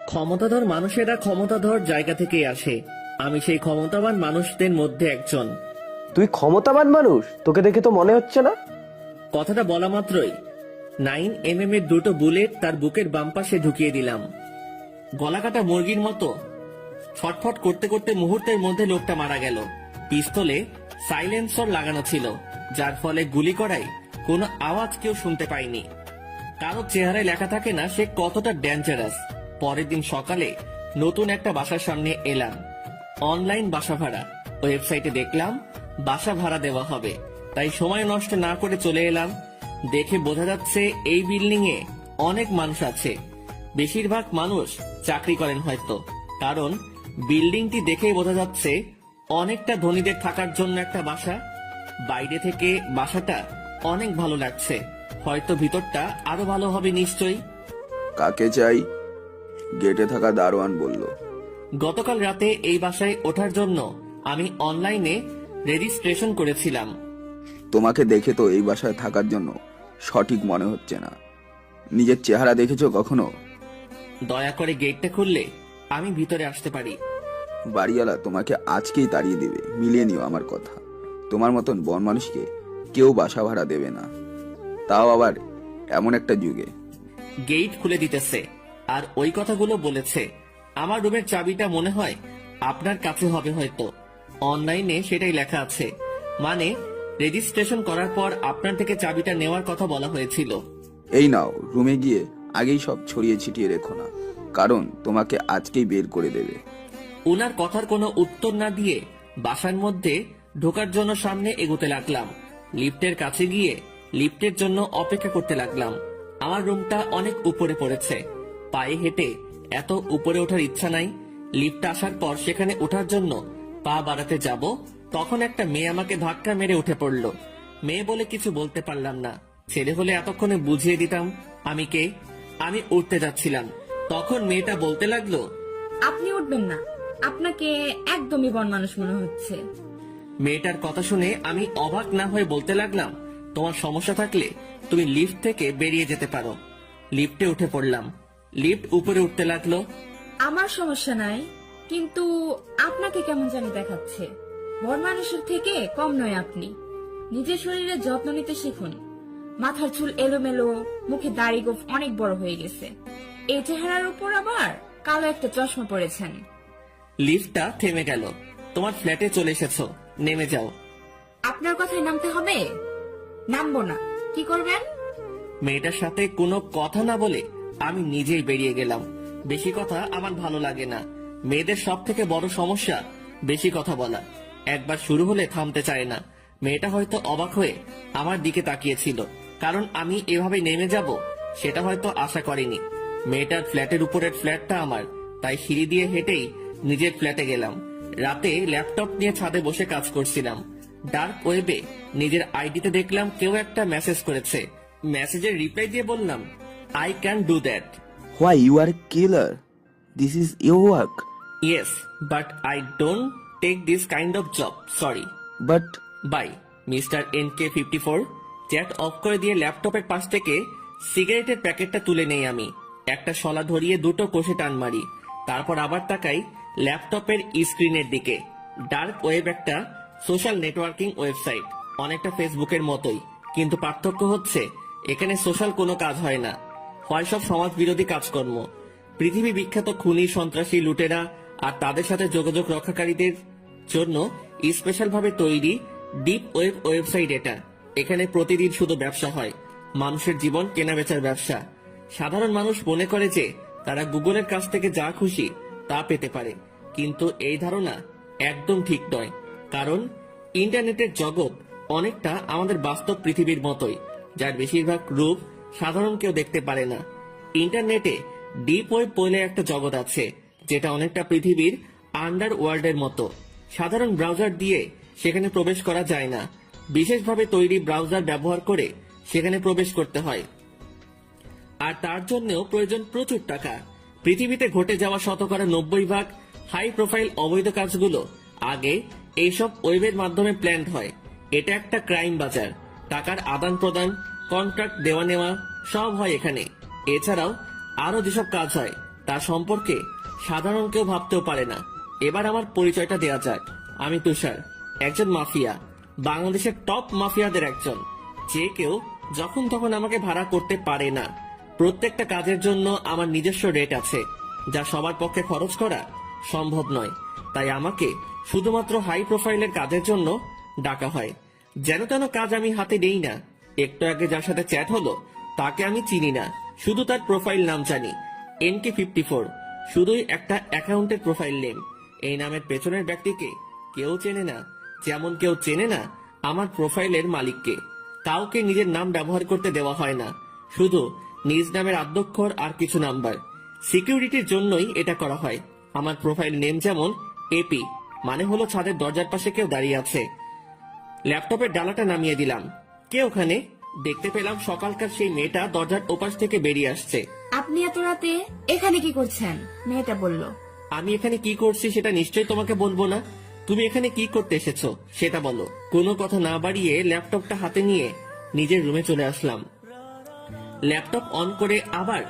ক্ষমতাধর মানুষেরা ক্ষমতাধর জায়গা থেকেই আসে। আমি সেই ক্ষমতাবান মানুষদের মধ্যে একজন। তুই ক্ষমতাবান মানুষ? তোকে দেখে তো মনে হচ্ছে না। কথাটা বলা মাত্রই 9mm এর দুটো বুলেট তার বুকের বাম পাশে ঢুকিয়ে দিলাম। গলাকাটা মুরগির মতো ছটফট করতে করতে মুহূর্তের মধ্যে লোকটা মারা গেল। পিস্তলে সাইলেন্সার লাগানো ছিল, যার ফলে গুলি করায় কোনো আওয়াজ কেউ শুনতে পায়নি। কারো চেহারায় লেখা থাকে না সে কতটা ডেঞ্জারাস। পরের দিন সকালে নতুন একটা বাসার সামনে এলাম। অনলাইন বাসা ভাড়া ওয়েবসাইটে দেখলাম বাসা ভাড়া দেওয়া হবে, তাই সময় নষ্ট না করে চলে এলাম। দেখে বোঝা যাচ্ছে এই বিল্ডিং এ অনেক মানুষ আছে। বেশিরভাগ মানুষ চাকরি করেন হয়তো, কারণ বিল্ডিংটি দেখেই বোঝা যাচ্ছে অনেকটা ধনীদের থাকার জন্য একটা বাসা। বাইরে থেকে বাসাটা অনেক ভালো লাগছে, হয়তো ভিতরটা আরো ভালো হবে নিশ্চয়ই। কাকে চাই? গেটে থাকা দারোয়ান বলল। গতকাল রাতে এই বাসায় ওঠার জন্য আমি অনলাইনে রেজিস্ট্রেশন করেছিলাম। তোমাকে দেখে তো এই বাসায় থাকার জন্য সঠিক মনে হচ্ছে না। নিজের চেহারা দেখেছো কখনো? দয়া করে গেটটা খুললে আমি ভিতরে আসতে পারি। বাড়িওয়ালা তোমাকে আজকেই তাড়িয়ে দেবে, মিলিয়ে নিও আমার কথা। তোমার মতন বন মানুষকে কেউ বাসা ভাড়া দেবে না, তাও আবার এমন একটা যুগে। গেট খুলে দিতেছে আর ওই কথাগুলো বলেছে। আমার রুমের চাবিটা মনে হয় আপনার কাছে হবে হয়তো। অনলাইনে সেটাই লেখা আছে, মানে রেজিস্ট্রেশন করার পর আপনার থেকে চাবিটা নেওয়ার কথা বলা হয়েছিল। এই নাও, রুমে গিয়ে আগেই সব ছড়িয়ে ছিটিয়ে রেখো না, কারণ তোমাকে আজকেই বের করে দেবে। উনার কথার কোনো উত্তর না দিয়ে বাসার মধ্যে ঢোকার জন্য সামনে এগোতে লাগলাম। লিফটের কাছে গিয়ে লিফটের জন্য অপেক্ষা করতে লাগলাম। আমার রুমটা অনেক উপরে পড়েছে, পায়ে হেঁটে এত উপরে ওঠার ইচ্ছা নাই। লিফট আসার পর সেখানে ওঠার জন্য পা বাড়াতে যাব, তখন একটা মেয়ে আমাকে ধাক্কা মেরে উঠে পড়ল। মেয়ে বলে কিছু বলতে পারলাম না। ছেলে হলে এতক্ষণে বুঝিয়ে দিতাম আমি কে। আমি উঠতে যাচ্ছিলাম, তখন মেয়েটা বলতে লাগলো, আপনি উঠবেন না, আপনাকে একদমই বন মানুষ মনে হচ্ছে। মেয়েটার কথা শুনে আমি অবাক না হয়ে বলতে লাগলাম, তোমার সমস্যা থাকলে তুমি লিফট থেকে বেরিয়ে যেতে পারো। লিফটে উঠে পড়লাম। লিফট উপরে উঠতে লাগলো। আমার সমস্যা নাই, কিন্তু আপনাকে কেমন জানি দেখাচ্ছে। বন মানুষের থেকে কম নয় আপনি। নিজের শরীরের যত্ন নিতে শিখুন। মাথার চুল এলোমেলো, মুখে দাড়ি গোঁফ অনেক বড় হয়ে গেছে। এই চেহারার উপর আবার কালো একটা চশমা পরেছেন। লিফটটা থেমে গেল। তোমার ফ্ল্যাটে চলে এসেছো, নেমে যাও। আপনার কথায় নামতে হবে? নামবো না। কি করবেন? মেয়েটার সাথে কোনো কথা না বলে আমি নিজেই বেরিয়ে গেলাম। বেশি কথা আমার ভালো লাগে না। মেয়েদের সব থেকে বড় সমস্যা বেশি কথা বলা। একবার শুরু হলে থামতে চায় না। মেয়েটা হয়তো অবাক হয়ে আমার দিকে তাকিয়েছিল, কারণ আমি এভাবে নেমে যাব সেটা হয়তো আশা করেনি। মেয়েটার ফ্ল্যাটের উপরের ফ্ল্যাটটা আমার, তাই সিঁড়ি দিয়ে হেঁটেই নিজের ফ্ল্যাটে গেলাম। রাতে ল্যাপটপ নিয়ে ছাদে বসে কাজ করছিলাম। ডার্ক ওয়েবে নিজের আইডিতে দেখলাম কেউ একটা মেসেজ করেছে। মেসেজের রিপ্লাই দিয়ে বললাম, I can do that. Why you are killer? This is your work. Yes, but I don't take this kind of job, sorry. But bye mister NK54। Chat off করে দিয়ে ল্যাপটপের পাশ থেকে সিগারেটের প্যাকেটটা তুলে নেই আমি। একটা শলা ধরিয়ে দুটো কষে টান মারি, তারপর আবার তাকাই ল্যাপটপের স্ক্রিনের দিকে। ডার্ক ওয়েব একটা সোশ্যাল নেটওয়ার্কিং ওয়েবসাইট, অনেকটা ফেসবুকের মতোই, কিন্তু পার্থক্য হচ্ছে এখানে সোশ্যাল কোনো কাজ হয় না, হয় সব সমাজ বিরোধী কাজকর্ম। পৃথিবী বিখ্যাত খুনি, সন্ত্রাসী, লুটেরা আর তাদের সাথে যোগাযোগ রক্ষাকারীদের জন্য স্পেশাল ভাবে তৈরি ডিপ ওয়েব ওয়েবসাইট এটা। এখানে প্রতিদিন শুধু ব্যবসা হয়, মানুষের জীবন কেনাবেচার ব্যবসা। সাধারণ মানুষ মনে করে যে তারা গুগলের কাছ থেকে যা খুশি তা পেতে পারে, কিন্তু এই ধারণা একদম ঠিক নয়। কারণ ইন্টারনেটের জগৎ অনেকটা আমাদের বাস্তব পৃথিবীর মতোই, যার বেশিরভাগ রূপ সাধারণ কেউ দেখতে পারে না। ইন্টারনেটে ডিপ ওয়েব বলে একটা জগৎ আছে, যেটা অনেকটা পৃথিবীর আন্ডার ওয়ার্ল্ডের মতো। সাধারণ ব্রাউজার দিয়ে সেখানে প্রবেশ করা যায় না, বিশেষভাবে তৈরি ব্রাউজার ব্যবহার করে সেখানে প্রবেশ করতে হয়, আর তার জন্যও প্রয়োজন প্রচুর টাকা। পৃথিবীতে ঘটে যাওয়া 90% হাই প্রোফাইল অবৈধ কাজগুলো আগে এইসব ওয়েবের মাধ্যমে প্ল্যান্ড হয়। এটা একটা ক্রাইম বাজার। টাকার আদান প্রদান, কন্ট্রাক্ট দেওয়া নেওয়া সব হয় এখানে। এছাড়াও আরো যেসব কাজ হয় তার সম্পর্কে সাধারণ কেউ ভাবতেও পারে না। এবার আমার পরিচয়টা দেয়া যাক। আমি তুষার, একজন মাফিয়া, বাংলাদেশের টপ মাফিয়াদের একজন। যে কেউ যখন তখন আমাকে ভাড়া করতে পারে না। প্রত্যেকটা কাজের জন্য আমার নিজস্ব রেট আছে, যা সবার পক্ষে খরচ করা সম্ভব নয়। তাই আমাকে শুধুমাত্র হাই প্রোফাইলের কাজের জন্য ডাকা হয়। যেন তেন কাজ আমি হাতে নেই না। একটু আগে যার সাথে চ্যাট হলো তাকে আমি চিনি না, শুধু তার প্রোফাইল নাম জানি, NK54। শুধুই একটা অ্যাকাউন্টের প্রোফাইল নেম। এই নামের পেছনের ব্যক্তিকে কেউ চেনে না, যেমন কেউ চেনে না আমার প্রোফাইলের মালিককে। কাউকে নিজের নাম ব্যবহার করতে দেওয়া হয় না, শুধু নিজ নামের আদ্যক্ষর আর কিছু নাম্বার। সিকিউরিটির জন্যই এটা করা হয়। আমার প্রোফাইল নেম যেমন এপি, মানে হলো ছাদের দরজার পাশে কেউ দাঁড়িয়ে আছে। ল্যাপটপের ডালাটা নামিয়ে দিলাম। কে ওখানে? দেখতে পেলাম সকালকার সেই মেয়েটা দরজার ওপাশ থেকে বেরিয়ে আসছে। আপনি এত রাতে এখানে কি করছেন? মেয়েটা বলল। আমি এখানে কি করছি সেটা নিশ্চয়ই তোমাকে বলবো না। তুমি এখানে কি করতে এসেছো সেটা বলো। কোনো কথা না বাড়িয়ে ল্যাপটপটা হাতে নিয়ে নিজের রুমে চলে আসলাম। ল্যাপটপ অন করে আবার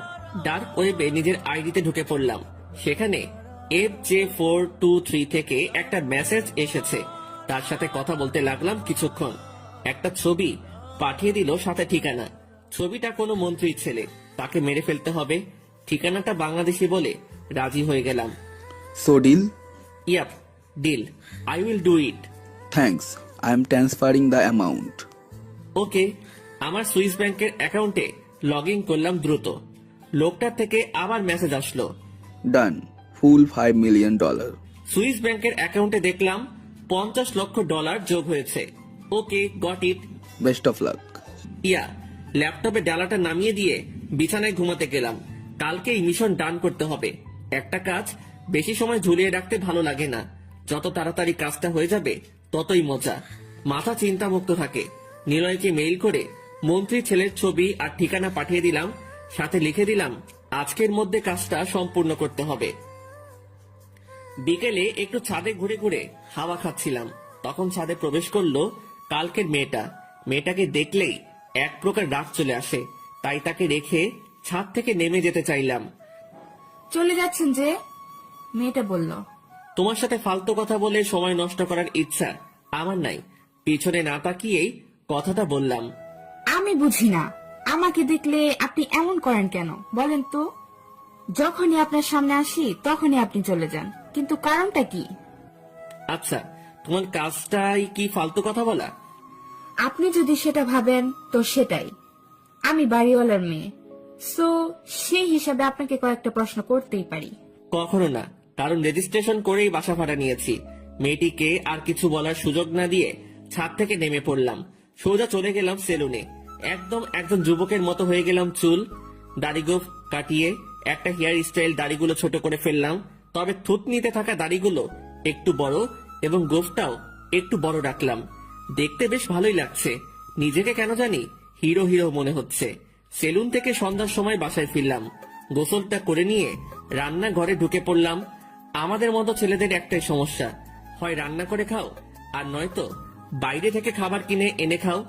ডার্ক ওয়েবে নিজের আইডিতে ঢুকে পড়লাম। সেখানে FJ423 থেকে একটা মেসেজ এসেছে। তার সাথে কথা বলতে লাগলাম কিছুক্ষণ। একটা ছবি পাঠিয়ে দিল, সাথে ঠিকানা। ছবিটা কোনো মন্ত্রীর ছেলে, তাকে মেরে ফেলতে হবে। ঠিকানাটা বাংলাদেশি বলে রাজি হয়ে গেলাম। So deal? Yep, deal. I will do it. Thanks, I am transferring the amount. Okay. আমার সুইস ব্যাংকের অ্যাকাউন্টে লগ ইন করলাম দ্রুত। লোকটার থেকে আবার মেসেজ আসলো। ডান, ফুল $5 million। সুইস ব্যাংকের অ্যাকাউন্টে দেখলাম $50 লক্ষ যোগ হয়েছে। Okay, got it. Best of luck. Yeah, ল্যাপটপে ডালাটা নামিয়ে দিয়ে বিছানায় ঘুমাতে গেলাম। কালকে এই মিশন ডান করতে হবে। একটা কাজ বেশি সময় ঝুলিয়ে রাখতে ভালো লাগে না। যত তাড়াতাড়ি কাজটা হয়ে যাবে ততই মজা। মাথা চিন্তামুক্ত থাকে। নিলয়কে মেইল করে মন্ত্রী ছেলের ছবি আর ঠিকানা পাঠিয়ে দিলাম, সাথে লিখে দিলাম আজকের মধ্যে কাজটা সম্পূর্ণ করতে হবে। বিকেলে একটু ছাদে ঘুরে ঘুরে হাওয়া খাচ্ছিলাম। তখন ছাদে প্রবেশ করলো কালকের মেয়েটা। মেয়েটাকে দেখলেই এক প্রকার রাগ চলে আসে, তাই তাকে রেখে ছাদ থেকে নেমে যেতে চাইলাম। চলে যাচ্ছেন যে? মেয়েটা বলল। তোমার সাথে ফালতু কথা বলে সময় নষ্ট করার ইচ্ছা আমার নাই। পিছনে না তাকিয়েই কথাটা বললাম। আমি বুঝি না, আমাকে দেখলে আপনি এমন করেন কেন বলেন তো? যখনই আপনার সামনে আসি তখনই আপনি চলে যান, কিন্তু কারণটা কি? আচ্ছা, তোমার কাজটাই কি ফালতু কথা বলা? আপনি যদি সেটা ভাবেন তো সেটাই। আমি বাড়িওয়ালার মেয়ে, সো সেই হিসাবে আপনাকে কয়েকটা প্রশ্ন করতেই পারি। কখনো না, কারণ রেজিস্ট্রেশন করেই বাসা ভাড়া নিয়েছি। মেয়েটিকে আর কিছু বলার সুযোগ না দিয়ে ছাদ থেকে নেমে পড়লাম। সোজা চলে গেলাম সেলুনে। একদম একজন যুবকের মতো হয়ে গেলাম। চুল দাড়ি গোফ কাটিয়ে একটা হেয়ার স্টাইল, দাড়িগুলো ছোট করে ফেললাম। তবে থুতনিতে থাকা দাড়িগুলো একটু বড় এবং গোফটাও একটু বড় রাখলাম। দেখতে বেশ ভালোই লাগছে। নিজেকে কেন জানি হিরো হিরো মনে হচ্ছে। সেলুন থেকে সন্ধ্যার সময় বাসায় ফিরলাম। গোসলটা করে নিয়ে রান্নাঘরে ঢুকে পড়লাম। আমাদের মতো ছেলেদের একটাই সমস্যা, হয় রান্না করে খাও আর নয়তো বাইরে থেকে খাবার কিনে এনে খাও।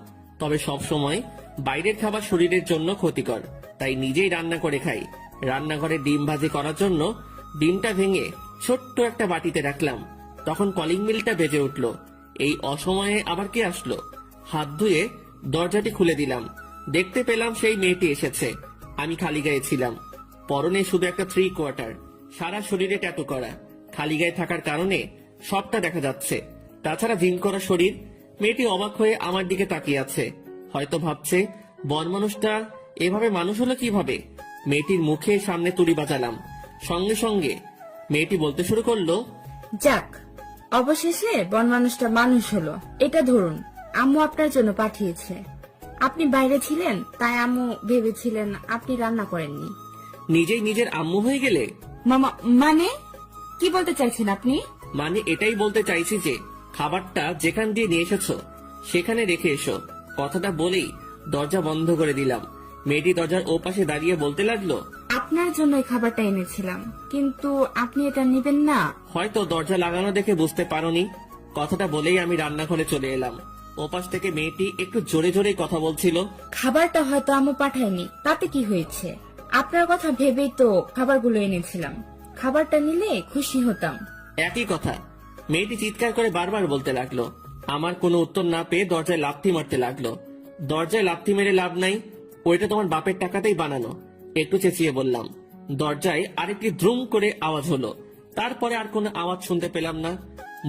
তবে সব সময় বাইরের খাবার শরীরের জন্য ক্ষতিকর, তাই নিজেই রান্না করে খাই। রান্নাঘরে ডিম ভাজি করার জন্য ডিমটা ভেঙে ছোট্ট একটা বাটিতে রাখলাম। তখন কলিং বেলটা বেজে উঠল। এই অসময়ে আবার কে আসলো? হাত ধুয়ে দরজাটি খুলে দিলাম। দেখতে পেলাম সেই মেয়েটি এসেছে। আমি খালি গায়ে ছিলাম, পরনে শুধু একটা 3/4, সারা শরীরে ট্যাটু করা। খালি গায়ে থাকার কারণে সবটা দেখা যাচ্ছে, তাছাড়া জিম করা শরীর। মেয়েটি অবাক হয়ে আমার দিকে তাকিয়ে আছে, হয়তো ভাবছে বনমানুষটা এভাবে মানুষ হলো কিভাবে। মেয়েটির মুখে সামনে তুড়ি বাজালাম। সঙ্গে সঙ্গে মেয়েটি বলতে শুরু করলো, যাক, অবশেষে বনমানুষটা মানুষ হলো। এটা ধরুন, আম্মু আপনার জন্য পাঠিয়েছে। আপনি বাইরে ছিলেন, তাই আম্মু ভেবেছিলেন আপনি রান্না করেননি। নিজেই নিজের আম্মু হয়ে গেলে? মামা মানে কি বলতে চাইছেন আপনি? মানে এটাই বলতে চাইছি যে খাবারটা যেখান দিয়ে নিয়ে এসেছো সেখানে রেখে এসো। কথাটা বলেই দরজা বন্ধ করে দিলাম। মেয়েটি দরজার ওপাশে দাঁড়িয়ে বলতে লাগলো, আপনার জন্য এই খাবারটা এনেছিলাম, কিন্তু আপনি এটা নেবেন না। হয়তো দরজা লাগানো দেখে বুঝতে পারোনি। কথাটা বলেই আমি রান্নাঘরে চলে এলাম। ওপাশ থেকে মেয়েটি একটু জোরে জোরে কথা বলছিল। খাবারটা হয়তো আম্মু পাঠায়নি, তাতে কি হয়েছে? আপনার কথা ভেবেই তো খাবারগুলো এনেছিলাম। খাবারটা নিলে খুশি হতাম। একই কথা। মেয়েটি চিৎকার করে বারবার বলতে লাগলো। আমার কোনো উত্তর না পেয়ে দরজায় লাথি মারতে লাগলো। দরজায় লাথি মেরে লাভ নাই, ওইটা তোমার বাপের টাকাতেই বানানো। একটু চেঁচিয়ে বললাম। দরজায় আরেকটি দ্রুম করে আওয়াজ হলো। তারপরে আর কোনো আওয়াজ শুনতে পেলাম না।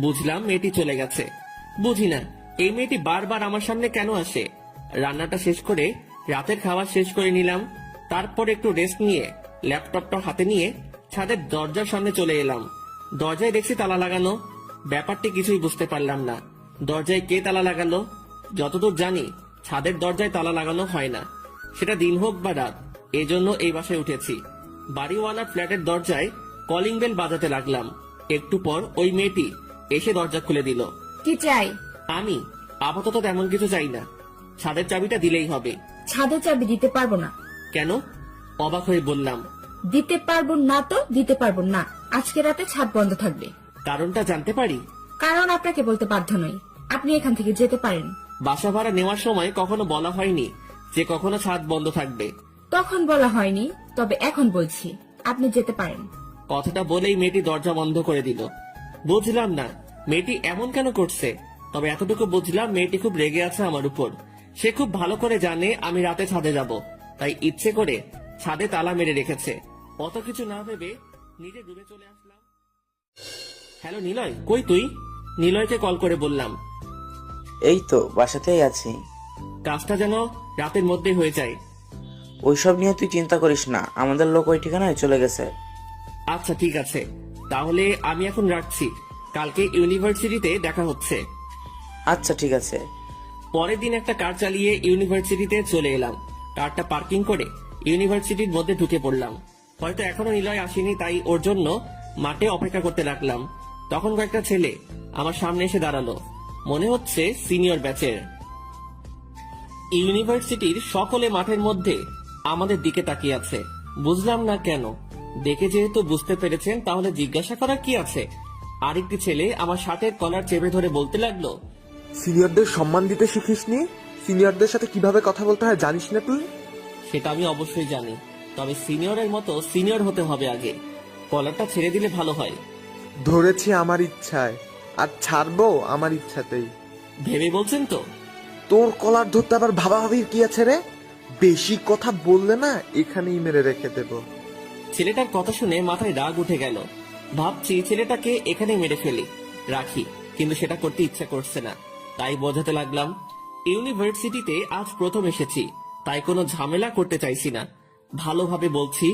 বুঝলাম মেয়েটি চলে গেছে। বুঝি না এই মেয়েটি বারবার আমার সামনে কেন আসে। রান্নাটা শেষ করে রাতের খাবার শেষ করে নিলাম। তারপর একটু রেস্ট নিয়ে ল্যাপটপটা হাতে নিয়ে ছাদের দরজার সামনে চলে এলাম। দরজায় দেখছি তালা লাগানো। ব্যাপারটি কিছুই বুঝতে পারলাম না। দরজায় কে তালা লাগালো? যতদূর জানি ছাদের দরজায় তালা লাগানো হয় না, সেটা দিন হোক বা রাত। এজন্য এই বাসায় উঠেছি। বাড়িওয়ালার ফ্ল্যাটের দরজায় কলিং বেল বাজাতে লাগলাম। একটু পর ওই মেয়েটি এসে দরজা খুলে দিল। কি চাই? আমি আপাতত তেমন কিছু চাই না, ছাদের চাবিটা দিলেই হবে। ছাদের চাবি দিতে পারবো না। কেন? অবাক হয়ে বললাম। দিতে পারবো না তো দিতে পারবো না। আজকে রাতে ছাদ বন্ধ থাকবে। কারণটা জানতে পারি? কারণ আপনাকে বলতে বাধ্য নই। আপনি এখান থেকে যেতে পারেন। বাসা ভাড়া নেওয়ার সময় কখনো বলা হয়নি যে কখনো ছাদ বন্ধ থাকবে। তখন বলা হয়নি, তবে এখন বলছি আপনি যেতে পারেন। কথাটা বলেই মেয়েটি দরজা বন্ধ করে দিল। বুঝলাম না মেয়েটি এমন কেন করছে, তবে এতটুকু বুঝলাম মেয়েটি খুব রেগে আছে আমার উপর। সে খুব ভালো করে জানে আমি রাতে ছাদে যাব, তাই ইচ্ছে করে ছাদে তালা মেরে রেখেছে। অত কিছু না ভেবে নিজে ডুবে চলে আসলাম। হ্যালো নিলয়, কই তুই? নিলয়কে কল করে বললাম। এই তো বাসাতেই আছি। কাজটা যেন রাতের মধ্যে হয়ে যায়। ওইসব নিয়ে তুই চিন্তা করিস না, আমাদের লোক ওই ঠিকানায় চলে গেছে। আচ্ছা ঠিক আছে, তাহলে আমি এখন রাখছি। কালকে ইউনিভার্সিটিতে দেখা হচ্ছে। আচ্ছা ঠিক আছে। পরের দিন একটা কার চালিয়ে ইউনিভার্সিটিতে চলে এলাম। কারটা পার্কিং করে ইউনিভার্সিটির মধ্যে ঢুকে পড়লাম। হয়তো এখনো নিলয় আসেনি, তাই ওর জন্য মাঠে অপেক্ষা করতে লাগলাম। তখন কয়েকটা ছেলে আমার সামনে এসে দাঁড়ালো। মনে হচ্ছে সিনিয়র ব্যাচের। ইউনিভার্সিটির সকলে মাঠের মধ্যে আমাদের দিকে তাকিয়ে আছে। বুঝলাম না কেন। দেখে যেহেতু বুঝতে পেরেছেন, তাহলে জিজ্ঞাসা করার কি আছে? আরেকটি ছেলে আমার শার্টের কলার চেপে ধরে বলতে লাগলো। সিনিয়রদের সম্মান দিতে শিখিসনি? সিনিয়রদের সাথে কিভাবে কথা বলতে হয় জানিস না তুই? সেটা আমি অবশ্যই জানি, তবে সিনিয়রের মতো সিনিয়র হতে হবে আগে। কলারটা ছেড়ে দিলে ভালো হয়। ধরেছি আমার ইচ্ছায়, আর ছাড়বো আমার ইচ্ছাতেই। ভেবে বলছেন তো? তোর কলার ধরতে আবার ভাবাভাবির কি আছে রে? বেশি কথা বললে না এখানেই মেরে রেখে দেব। ছেলেটার কথা শুনে মাথায় রাগ উঠে গেল। ভাবছি ছেলেটাকে এখানে মেরে ফেলি, রাখি, কিন্তু সেটা করতে ইচ্ছা করছে না। তাই বোঝাতে লাগলাম, ইউনিভার্সিটিতে আজ প্রথম এসেছি, তাই কোনো ঝামেলা করতে চাইছি না। ভালোভাবে বলছি,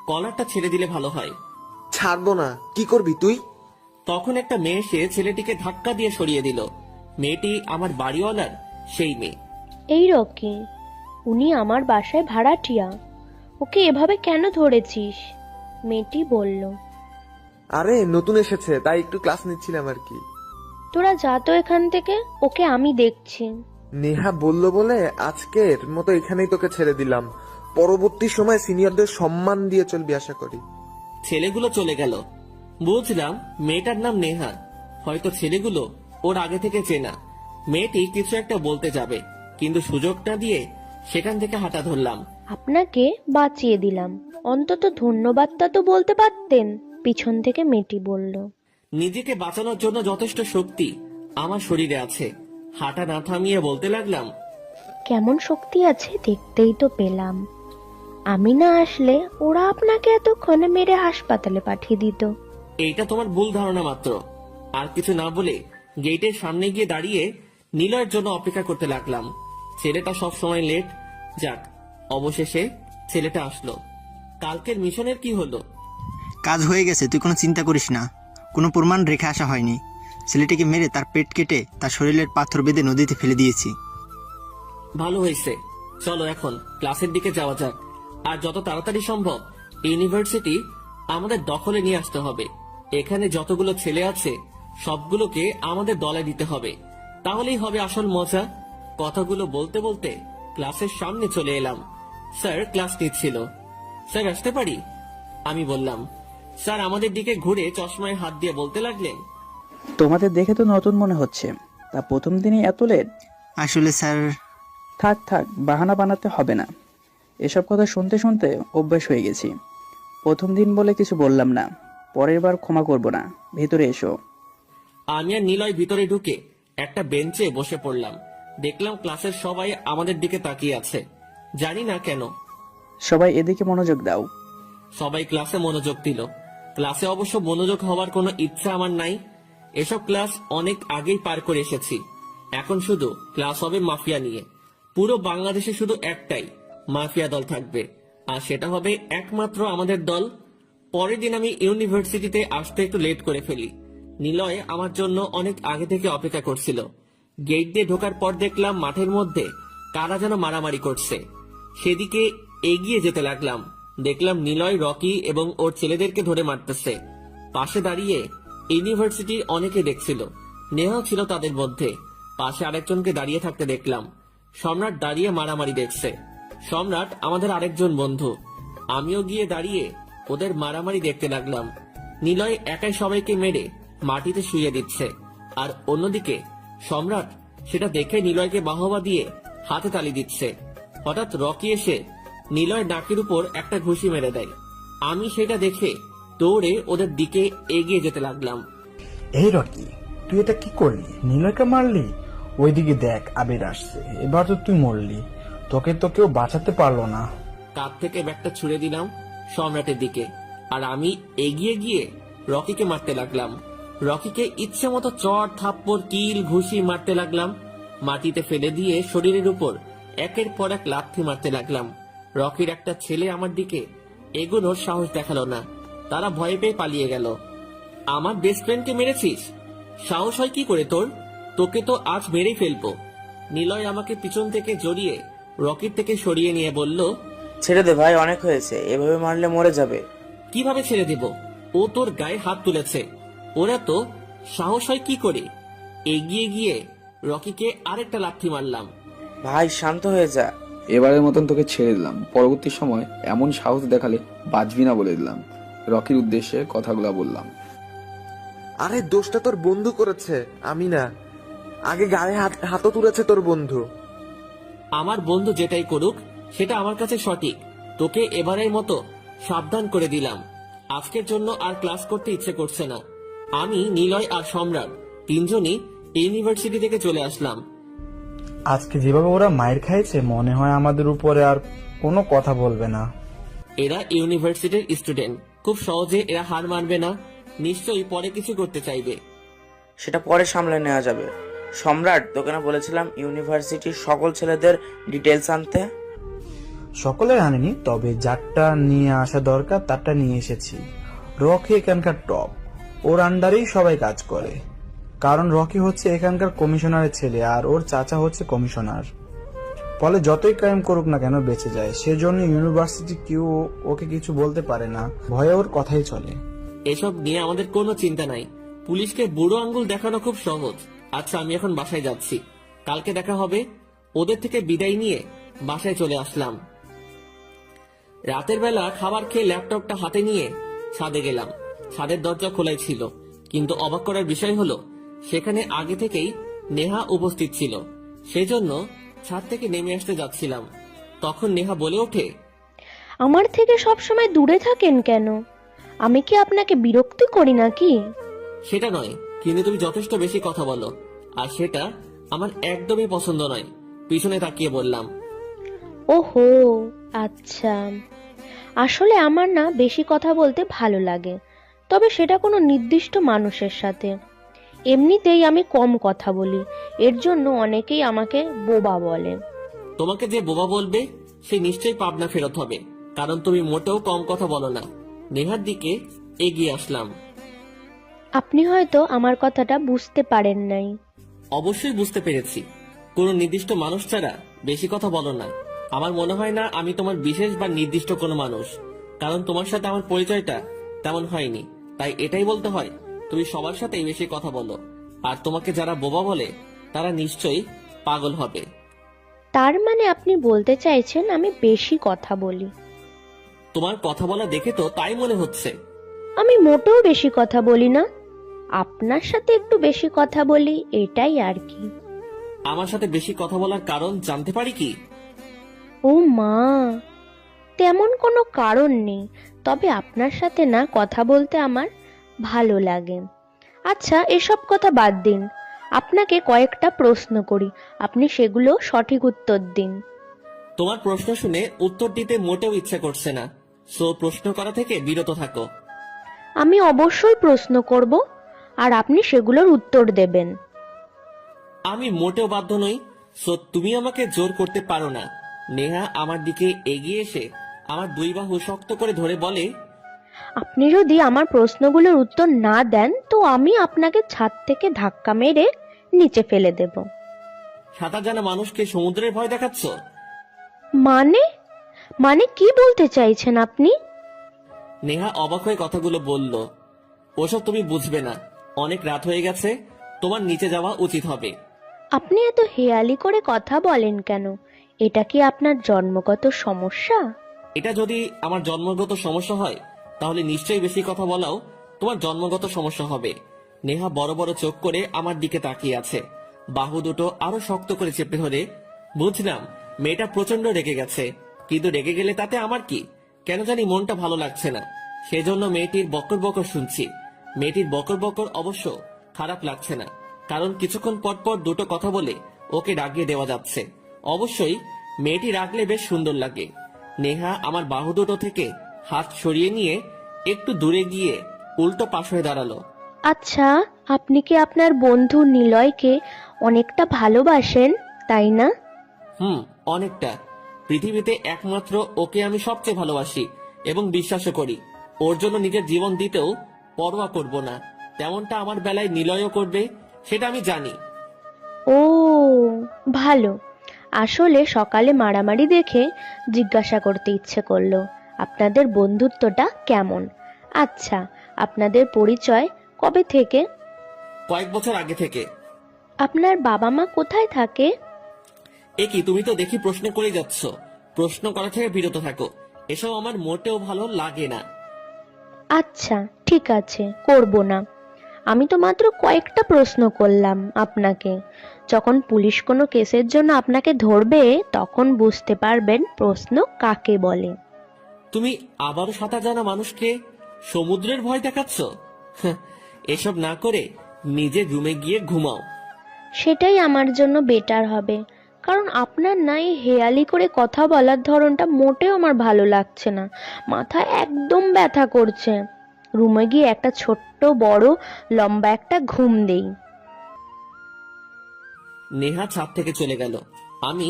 কলারটা ছেড়ে দিলে ভালো হয়। ছাড়বো না। কি করবি তুই? তখন একটা মেয়ে এসে ছেলেটিকে ধাক্কা দিয়ে সরিয়ে দিল। মেয়েটি আমার বাড়িওয়ালার সেই মেয়ে। এই রকি, উনি আমার বাসায় ভাড়াটিয়া। ওকে এভাবে কেন ধরেছিস? মেয়েটি বলল। আরে নতুন এসেছে, তাই একটু ক্লাস নিচ্ছিলাম আর কি। তোরা যা তো এখান থেকে, ওকে আমি দেখছি। নেহা বলল বলে আজকের মতো এখানেই তোকে ছেড়ে দিলাম। পরবর্তী সময় সিনিয়রদের সম্মান দিয়ে চলবি আশা করি। ছেলেগুলো চলে গেল। বুঝলাম মেয়েটার নাম নেহা। হয়তো ছেলেগুলো ওর আগে থেকে চেনা। মেয়েটি কিছু একটা বলতে যাবে, কিন্তু সুযোগ না দিয়ে সেখান থেকে হাঁটা ধরলাম। আপনাকে বাঁচিয়ে দিলাম, অন্তত ধন্যবাদটা তো বলতে পারতেন। পিছন থেকে মেয়েটি বলল। নিজেকে বাঁচানোর জন্য যথেষ্ট শক্তি আমার শরীরে আছে। হাঁটা না থামিয়ে বলতে লাগলাম। কেমন শক্তি আছে দেখতেই তো পেলাম। আমি না আসলে ওরা আপনাকে এতক্ষণে মেরে হাসপাতালে পাঠিয়ে দিত। এইটা তোমার ভুল ধারণা মাত্র। আর কিছু না বলে গেটের সামনে গিয়ে দাঁড়িয়ে নিলয়ের জন্য অপেক্ষা করতে লাগলাম। ছেলেটা সব সময় লেট। যাক, অবশেষে ছেলেটা আসলো। কালকের মিশনের কি হলো? কাজ হয়ে গেছে, তুই কোনো চিন্তা করিস না। কোনো প্রমাণ রেখে আসা হয়নি। ছেলেটিকে মেরে তার পেট কেটে তার শরীরের পাথর বেঁধে নদীতে ফেলে দিয়েছি। ভালো হয়েছে, চলো এখন ক্লাসের দিকে যাওয়া যাক। আর যত তাড়াতাড়ি সম্ভব ইউনিভার্সিটি আমাদের দখলে নিয়ে আসতে হবে। এখানে যতগুলো ছেলে আছে সবগুলোকে আমাদের দলে দিতে হবে, তাহলেই হবে আসল মজা। কথাগুলো বলতে বলতে ক্লাসের সামনে চলে এলাম। স্যার ক্লাস নিচ্ছিল। স্যার আসতে পারি? আমি বললাম। স্যার আমাদের দিকে ঘুরে চশমায় হাত দিয়ে বলতে লাগলেন। তোমাদের দেখে তো নতুন মনে হচ্ছে, তা প্রথম দিনই এত লেট? আসলে স্যার। থাক থাক, বাহানা বানাতে হবে না। এসব কথা শুনতে শুনতে অভ্যাস হয়ে গেছি। প্রথম দিন বলে কিছু বললাম না, পরের বার ক্ষমা করব না। ভেতরে এসো। আমি আর নিলয় ভিতরে ঢুকে একটা বেঞ্চে বসে পড়লাম। দেখলাম ক্লাসের সবাই আমাদের দিকে তাকিয়ে আছে, জানি না কেন। সবাই এদিকে মনোযোগ দাও। সবাই ক্লাসে মনোযোগ দিল। ক্লাসে অবশ্য মনোযোগ হওয়ার কোনো ইচ্ছা আমার নাই। এসব ক্লাস অনেক আগেই পার করে এসেছি। এখন শুধু ক্লাস হবে মাফিয়া নিয়ে। পুরো বাংলাদেশে শুধু একটাই মাফিয়া দল থাকবে, আর সেটা হবে একমাত্র আমাদের দল। পরের দিন আমি ইউনিভার্সিটিতে আসতে একটু লেট করে ফেলি। নিলয় আমার জন্য অনেক আগে থেকে অপেক্ষা করছিল। গেট দিয়ে ঢোকার পর দেখলাম মাঠের মধ্যে কারা যেন মারামারি করছে। সেদিকে এগিয়ে যেতে লাগলাম। দেখলাম নিলয় রকি এবং ওর ছেলেদেরকে ধরে মারতেছে। পাশে দাঁড়িয়ে ইউনিভার্সিটির অনেকে দেখছিল, নেহাও ছিল তাদের মধ্যে। পাশে আরেকজনকে দাঁড়িয়ে থাকতে দেখলাম। সম্রাট দাঁড়িয়ে মারামারি দেখছে। সম্রাট আমাদের আরেকজন বন্ধু। আমিও গিয়ে দাঁড়িয়ে ওদের মারামারি দেখতে লাগলাম। নিলয় একাই সবাইকে মেরে মাটিতে শুইয়ে দিচ্ছে, আর অন্যদিকে সম্রাট সেটা দেখে নিলয়কে বাহবা দিয়ে হাতে তালি দিচ্ছে। হঠাৎ রকি এসে নিলয় নাকের উপর একটা ঘুষি মেরে দেয়। আমি সেটা দেখে দৌড়ে ওদের দিকে এগিয়ে যেতে লাগলাম। এই রকি, তুই এটা কি করলি? নিলয়কে মারলি? ওইদিকে দেখ, আবির আসছে। এবার তো তুই মরলি, তোকে তো কেউ বাঁচাতে পারলো না। কাঁধ থেকে ব্যাগটা ছুড়ে দিলাম সম্রাটের দিকে, আর আমি এগিয়ে গিয়ে রকিকে মারতে লাগলাম। রকিকে ইচ্ছে মতো চড় থাপ্পড় কিল ঘুষি মারতে লাগলাম। মাটিতে ফেলে দিয়ে শরীরের উপর একের পর এক লাথি মারতে লাগলাম। রকির একটা ছেলে আমার দিকে এগোনোর সাহস দেখালো না, তারা ভয় পেয়ে পালিয়ে গেল। আমার বেস্ট ফ্রেন্ডকে মেরেছিস? সাহস হয় কি করে তোর? তোকে তো আজ মেরেই ফেলবো। নিলয় আমাকে পিছন থেকে জড়িয়ে রকির থেকে সরিয়ে নিয়ে বলল, ছেড়ে দে ভাই, অনেক হয়েছে, এভাবে মারলে মরে যাবে। কিভাবে ছেড়ে দেব? ও তোর গায়ে হাত তুলেছে। ওরা তো সাহস হয় কি করে? এগিয়ে গিয়ে রকিকে আরেকটা লাথি মারলাম। ভাই শান্ত হয়ে যা। এবারের মতন তোকে ছেড়ে দিলাম, পরবর্তী সময় এমন সাহস দেখালে বাঁচবি না বলে দিলাম। রকির উদ্দেশ্যে কথাগুলো বললাম। আরে দোষটা তোর বন্ধু করেছে, আমি না। আগে গায়ে হাতও তুলেছে তোর বন্ধু। আমার বন্ধু যেটাই করুক সেটা আমার কাছে সঠিক। তোকে এবারের মতো সাবধান করে দিলাম। আজকের জন্য আর ক্লাস করতে ইচ্ছে করছে না। আমি, নিলয় আর সম্রাট তিনজনই ইউনিভার্সিটি থেকে চলে আসলাম। আজকে যেভাবে ওরা মায়ের খাইছে, মনে হয় আমাদের উপরে আর কোনো কথা বলবে না। এরা ইউনিভার্সিটির স্টুডেন্ট, খুব সহজে এরা হার মানবে না। নিশ্চয়ই পরে কিছু করতে চাইবে। সেটা পরে সামলে নেওয়া যাবে। সম্রাট, তোকে না বলেছিলাম ইউনিভার্সিটির সকল ছেলেদের ডিটেলস আনতে? সকলে আনেনি, তবে যারটা নিয়ে আসা দরকার তারটা নিয়ে এসেছি। রকি এখানকার টপ, ওর আন্ডারেই সবাই কাজ করে। কারণ রকি হচ্ছে এখানকার কমিশনারের ছেলে, আর ওর চাচা হচ্ছে কমিশনার। ফলে যতই ক্রাইম করুক না কেন বেঁচে যায়। সেজন্য ইউনিভার্সিটি কেউ ওকে কিছু বলতে পারে না, ভয়ে ওর কথাই চলে। এসব নিয়ে আমাদের কোনো চিন্তা নাই। পুলিশকে বুড়ো আঙ্গুল দেখানো খুব সহজ। আচ্ছা, আমি এখন বাসায় যাচ্ছি, কালকে দেখা হবে। ওদের থেকে বিদায় নিয়ে বাসায় চলে আসলাম। রাতের বেলা খাবার খেয়ে ল্যাপটপটা হাতে নিয়ে ছাদে গেলাম। ছাদের দরজা খোলাই ছিল, কিন্তু অবাক করার বিষয় হলো সেখানে আগে থেকেই নেহা উপস্থিত ছিল। সেজন্য ছাদ থেকে নেমে আসতে যাচ্ছিলাম, তখন নেহা বলে ওঠে, আমার থেকে সব সময় দূরে থাকেন কেন? আমি কি আপনাকে বিরক্তি করি নাকি? সেটা নয়, কিন্তু তুমি যথেষ্ট বেশি কথা বলো, আর সেটা আমার একদমই পছন্দ নয়। পিছনে তাকিয়ে বললাম, ওহো, আচ্ছা। আসলে আমার না বেশি কথা বলতে ভালো লাগে, তবে সেটা কোনো নির্দিষ্ট মানুষের সাথে। এমনিতেই আমি কম কথা বলি, এর জন্য অনেকেই আমাকে বোবা বলে। তোমাকে যে বোবা বলবে সে নিশ্চয়ই পাবনা ফেরত হবে, কারণ তুমি মোটেও কম কথা বলো না। নেহার দিকে এগিয়ে আসলাম। আপনি হয়তো আমার কথাটা বুঝতে পারেন নাই। অবশ্যই বুঝতে পেরেছি। কোনো নির্দিষ্ট মানুষ ছাড়া বেশি কথা বলো না। আমার মনে হয় না আমি তোমার বিশেষ বা নির্দিষ্ট কোনো মানুষ, কারণ তোমার সাথে আমার পরিচয়টা তেমন হয়নি। তাই এটাই বলতে হয়, তুমি সবার সাথেই বেশি কথা বলো, আর তোমাকে যারা বোবা বলে তারা নিশ্চয়ই পাগল হবে। তার মানে আপনি বলতে চাইছেন আমি বেশি কথা বলি? তোমার কথা বলা দেখে তো তাই মনে হচ্ছে। আমি মোটেও বেশি কথা বলি না, আপনার সাথে একটু বেশি কথা বলি, এটাই আর কি। আমার সাথে বেশি কথা বলার কারণ জানতে পারি কি? ও মা, তেমন কোনো কারণ নেই, তবে আপনার সাথে না কথা বলতে আমার ভালো লাগে। আচ্ছা, এসব কথা বাদ দিন, আপনাকে কয়েকটা প্রশ্ন করি, আপনি সেগুলো সঠিক উত্তর দিন। তোমার প্রশ্ন শুনে উত্তর দিতে মোটেও ইচ্ছে করছে না, সো প্রশ্ন করা থেকে বিরত থাকো। আমি অবশ্যই প্রশ্ন করব, আর আপনি সেগুলোর উত্তর দেবেন। আমি মোটেও বাধ্য নই, সো তুমি আমাকে জোর করতে পারো না। নেহা আমার দিকে এগিয়ে এসে আমার দুই বাহু শক্ত করে ধরে বলে, আপনি যদি আমার প্রশ্নগুলোর উত্তর না দেন তো আমি আপনাকে ছাদ থেকে ধাক্কা মেরে নিচে ফেলে দেব। সাঁতার জানা মানুষকে সমুদ্রের ভয় দেখাচ্ছ? মানে মানে কি বলতে চাইছেন আপনি? নেহা অবাক হয়ে কথাগুলো বলল, ওসব তুমি বুঝবে না, অনেক রাত হয়ে গেছে, তোমার নিচে যাওয়া উচিত হবে। আপনি এত হেয়ালি করে কথা বলেন কেন? এটা কি আপনার জন্মগত সমস্যা? এটা যদি আমার জন্মগত সমস্যা হয় তাহলে নিশ্চয়ই বেশি কথা বলাও তোমার জন্মগত সমস্যা হবে। নেহা বড় বড় চোখ করে আমার দিকে তাকিয়ে আছে, বাহু দুটো আরো শক্ত করে চেপে ধরে। বুঝলাম মেয়েটা প্রচন্ড রেগে গেছে, কিন্তু রেগে গেলে তাতে আমার কি? কেন জানি মনটা ভালো লাগছে না, সেজন্য মেয়েটির বকর বকর শুনছি। মেয়েটির বকর বকর অবশ্য খারাপ লাগছে না, কারণ কিছুক্ষণ পর পর দুটো কথা বলে ওকে রাগিয়ে দেওয়া যাচ্ছে। অবশ্যই মেয়েটি রাগলে বেশ সুন্দর লাগে। নেহা আমার বাহু দুটো থেকে হাত সরিয়ে নিয়ে একটু দূরে গিয়ে উল্টো পাশ হয়ে দাঁড়ালো। আচ্ছা, আপনি কি আপনার বন্ধু নিলয়কে অনেকটা ভালোবাসেন, তাই না? অনেকটা। পৃথিবীতে একমাত্র ওকে আমি সবচেয়ে ভালোবাসি এবং বিশ্বাসও করি। ওর জন্য নিজের জীবন দিতেও পরোয়া করব না, তেমনটা আমার বেলায় নিলয়ও করবে, সেটা আমি জানি। ও ভালো। আসলে সকালে মারামারি দেখে জিজ্ঞাসা করতে ইচ্ছে করলো আপনাদের বন্ধুত্বটা কেমন। আচ্ছা, আপনাদের পরিচয় কবে থেকে? কয়েক বছর আগে থেকে। আপনার বাবা মা কোথায় থাকে? এ কি, তুমি তো দেখি প্রশ্ন করে যাচ্ছ। প্রশ্ন করা থেকে বিরত থাকো, এসব আমার মোটেও ভালো লাগে না। আচ্ছা ঠিক আছে, করব না। আমি তো মাত্র কয়েকটা প্রশ্ন করলাম আপনাকে। যখন পুলিশ কোনো কেসের জন্য আপনাকে ধরবে তখন বুঝতে পারবেন প্রশ্ন কাকে বলে। তুমি আবারও সাঁতার জানা মানুষকে সমুদ্রের ভয় দেখাচ্ছ? এসব না করে নিজের রুমে গিয়ে ঘুমাও। সেটাই আমার জন্য বেটার হবে, কারণ আপনার না এই হেয়ালি করে কথা বলার ধরনটা মোটেও আমার ভালো লাগছে না। মাথা একদম ব্যথা করছে। রুমে গিয়ে একটা ছোট্ট বড় লম্বা একটা ঘুম দেই। নেহা ছাদ থেকে চলে গেল। আমি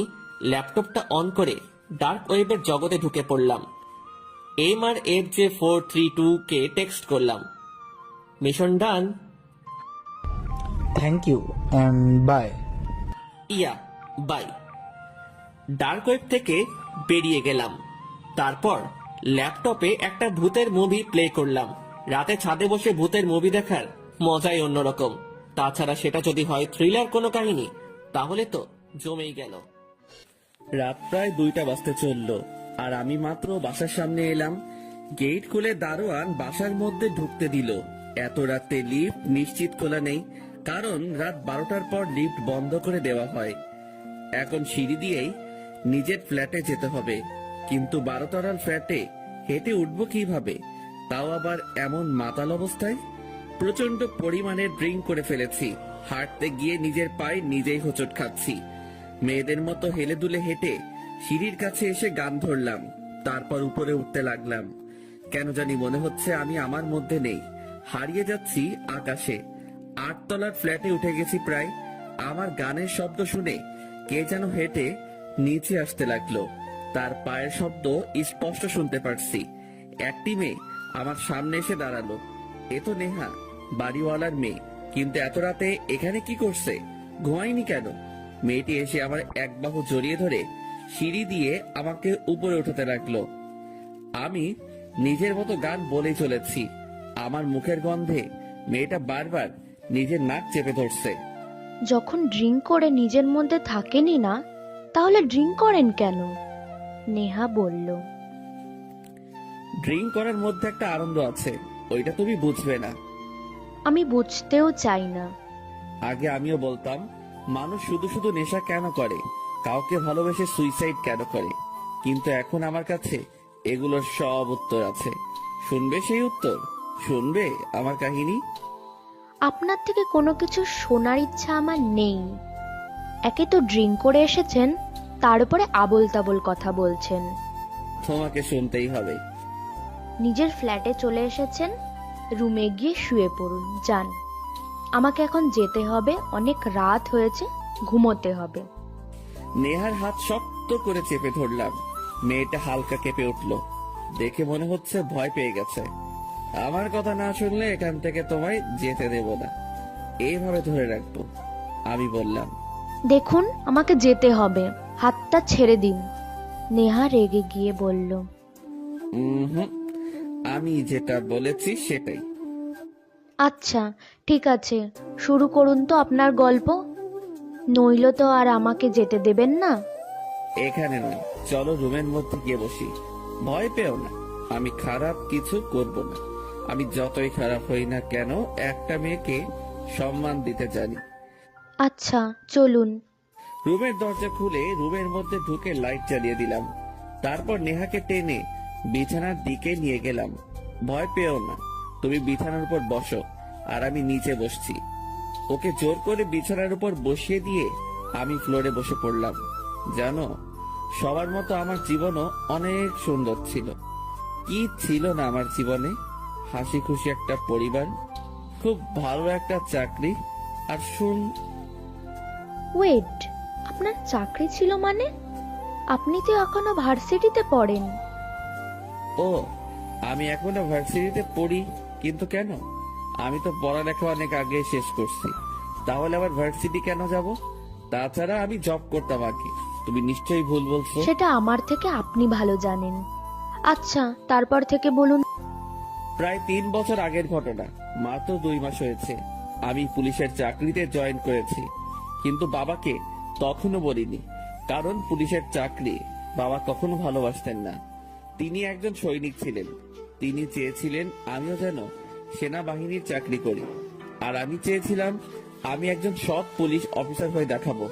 ল্যাপটপটা অন করে ডার্ক ওয়েবের জগতে ঢুকে পড়লাম। MRFJ432 কে টেক্সট করলাম, mission done. Thank you and bye. Yeah bye. Dark web থেকে বেরিয়ে গেলাম। তারপর ল্যাপটপে একটা ভূতের মুভি প্লে করলাম। রাতে ছাদে বসে ভূতের মুভি দেখার মজাই অন্যরকম। তাছাড়া সেটা যদি হয় থ্রিলার কোনো কাহিনী, তাহলে তো জমেই গেল। রাত প্রায় 2টা বাজতে চললো, আর আমি মাত্র বাসার সামনে এলাম। গেট খুলে দারোয়ান বাসার মধ্যে ঢুকতে দিল। এত রাতে লিফট নিশ্চিত খোলা নেই, কারণ রাত 12টার পর লিফট বন্ধ করে দেওয়া হয়। এখন সিঁড়ি দিয়েই নিজের ফ্ল্যাটে যেতে হবে, কিন্তু 12 তলার ফ্ল্যাটে হেঁটে উঠবো কিভাবে, তাও আবার এমন মাতাল অবস্থায়। প্রচন্ড পরিমাণে ড্রিঙ্ক করে ফেলেছি, হাঁটতে গিয়ে নিজের পায়ে নিজেই হোঁচট খাচ্ছি। মেয়েদের মতো হেলে দুলে হেঁটে সিঁড়ির কাছে এসে গান ধরলাম, তারপর উপরে উঠতে লাগলাম। কেন জানি মনে হচ্ছে আমি আমার মধ্যে নেই, হারিয়ে যাচ্ছি আকাশে। 8 তলার ফ্ল্যাটে উঠে গেছি প্রায়। আমার গানের শব্দ শুনে কে যেন হেঁটে নিচে আসতে লাগলো, তার পায়ের শব্দ স্পষ্ট শুনতে পারছি। একটি মেয়ে আমার সামনে এসে দাঁড়ালো। এ তো নেহা, বাড়িওয়ালার মেয়ে, কিন্তু এত রাতে এখানে কি করছে? ঘুমায়নি কেন? মেয়েটি এসে আমার এক বাহু জড়িয়ে ধরে সিঁড়ি দিয়ে আমাকে উপরে উঠাতে লাগলো। আমি নিজের মতো গান বলেই চলেছি। আমার মুখের গন্ধে মেয়েটা বারবার নিজের নাক চেপে ধরছে। যখন ড্রিঙ্ক করে নিজের মধ্যে থাকেনি না, তাহলে ড্রিঙ্ক করেন কেন? নেহা বলল। ড্রিঙ্ক করার মধ্যে একটা আনন্দ আছে, ওইটা তুমি বুঝবে না। আমি বুঝতেও চাই না। আগে আমিও বলতাম মানুষ শুধু শুধু নেশা কেন করে, কাউকে ভালোবেসে সুইসাইড কেন করে, কিন্তু এখন আমার কাছে এগুলোর সব উত্তর আছে। শুনবে সেই উত্তর? শুনবে আমার কাহিনী? আপনার থেকে কোনো কিছু শোনার ইচ্ছা আমার নেই। একে তো ড্রিঙ্ক করে এসেছেন, তার উপরে আবোল তাবোল কথা বলছেন। তোমাকে শুনতেই হবে। নিজের ফ্ল্যাটে চলে এসেছেন, রুমে গিয়ে শুয়ে পড়ুন যান। আমাকে এখন যেতে হবে, অনেক রাত হয়েছে, ঘুমোতে হবে। নেহার হাত শক্ত করে চেপে ধরলাম। মেয়েটা হালকা কেঁপে উঠল। দেখে মনে হচ্ছে ভয় পেয়ে গেছে। আমার কথা না শুনলে এখান থেকে তোমায় যেতে দেব না, এইভাবে ধরে রাখবো। আমি বললাম, দেখুন আমাকে যেতে হবে, হাতটা ছেড়ে দিন। নেহা রেগে গিয়ে বলল, হুম, আমি যেটা বলেছি সেটাই। আচ্ছা ঠিক আছে, শুরু করুন তো আপনার গল্প, নইলে তো আর আমাকে যেতে দেবেন না। এখানে নয়, চলো রুমের মধ্যে গিয়ে বসি। ভয় পেও না, আমি খারাপ কিছু করব না। আমি যতই খারাপ হই না কেন, একটা মেয়েকে সম্মান দিতে জানি। আচ্ছা চলুন। রুমের দরজা খুলে রুমের মধ্যে ঢুকে লাইট জ্বালিয়ে দিলাম। তারপর নেহাকে টেনে বিছানার দিকে নিয়ে গেলাম। ভয় পেও না, তুমি বিছানার উপর বসো আর আমি নিচে বসছি। ওকে জোর করে বিছানার উপর বসিয়ে দিয়ে আমি ফ্লোরে বসে পড়লাম। জানো, সবার মতো আমার জীবনও অনেক সুন্দর ছিল। কি ছিল না আমার জীবনে? হাসি খুশি একটা পরিবার, খুব ভালো একটা চাকরি, আর ওয়েট, আপনার চাকরি ছিল মানে? আপনি তো এখনো ভার্সিটিতে পড়েন। ও, আমি এখনো ভার্সিটিতে পড়ি, কিন্তু কেন? আমি তো পড়ালেখা অনেক আগে শেষ করছি, তাহলে আবার ভার্সিটি কেন যাব? তাছাড়া আমি জব করতাম আগে। তুমি নিশ্চয়ই ভুল বলছো। সেটা আমার থেকে আপনি ভালো জানেন। আচ্ছা তারপর থেকে বলুন। প্রায় 3 বছর আগের ঘটনা, মাত্র 2 মাস হয়েছে। আমি পুলিশের চাকরিতে জয়েন করেছি, কিন্তু বাবাকে তখনও বলিনি, কারণ পুলিশের চাকরি বাবা কখনো ভালোবাসতেন না। তিনি একজন সৈনিক ছিলেন। তিনি চেয়েছিলেন আমিও যেন সেনাবাহিনীর চাকরি করি, আর আমি চেয়েছিলাম আমি একজন সৎ পুলিশ অফিসার হয়ে দেখাবো।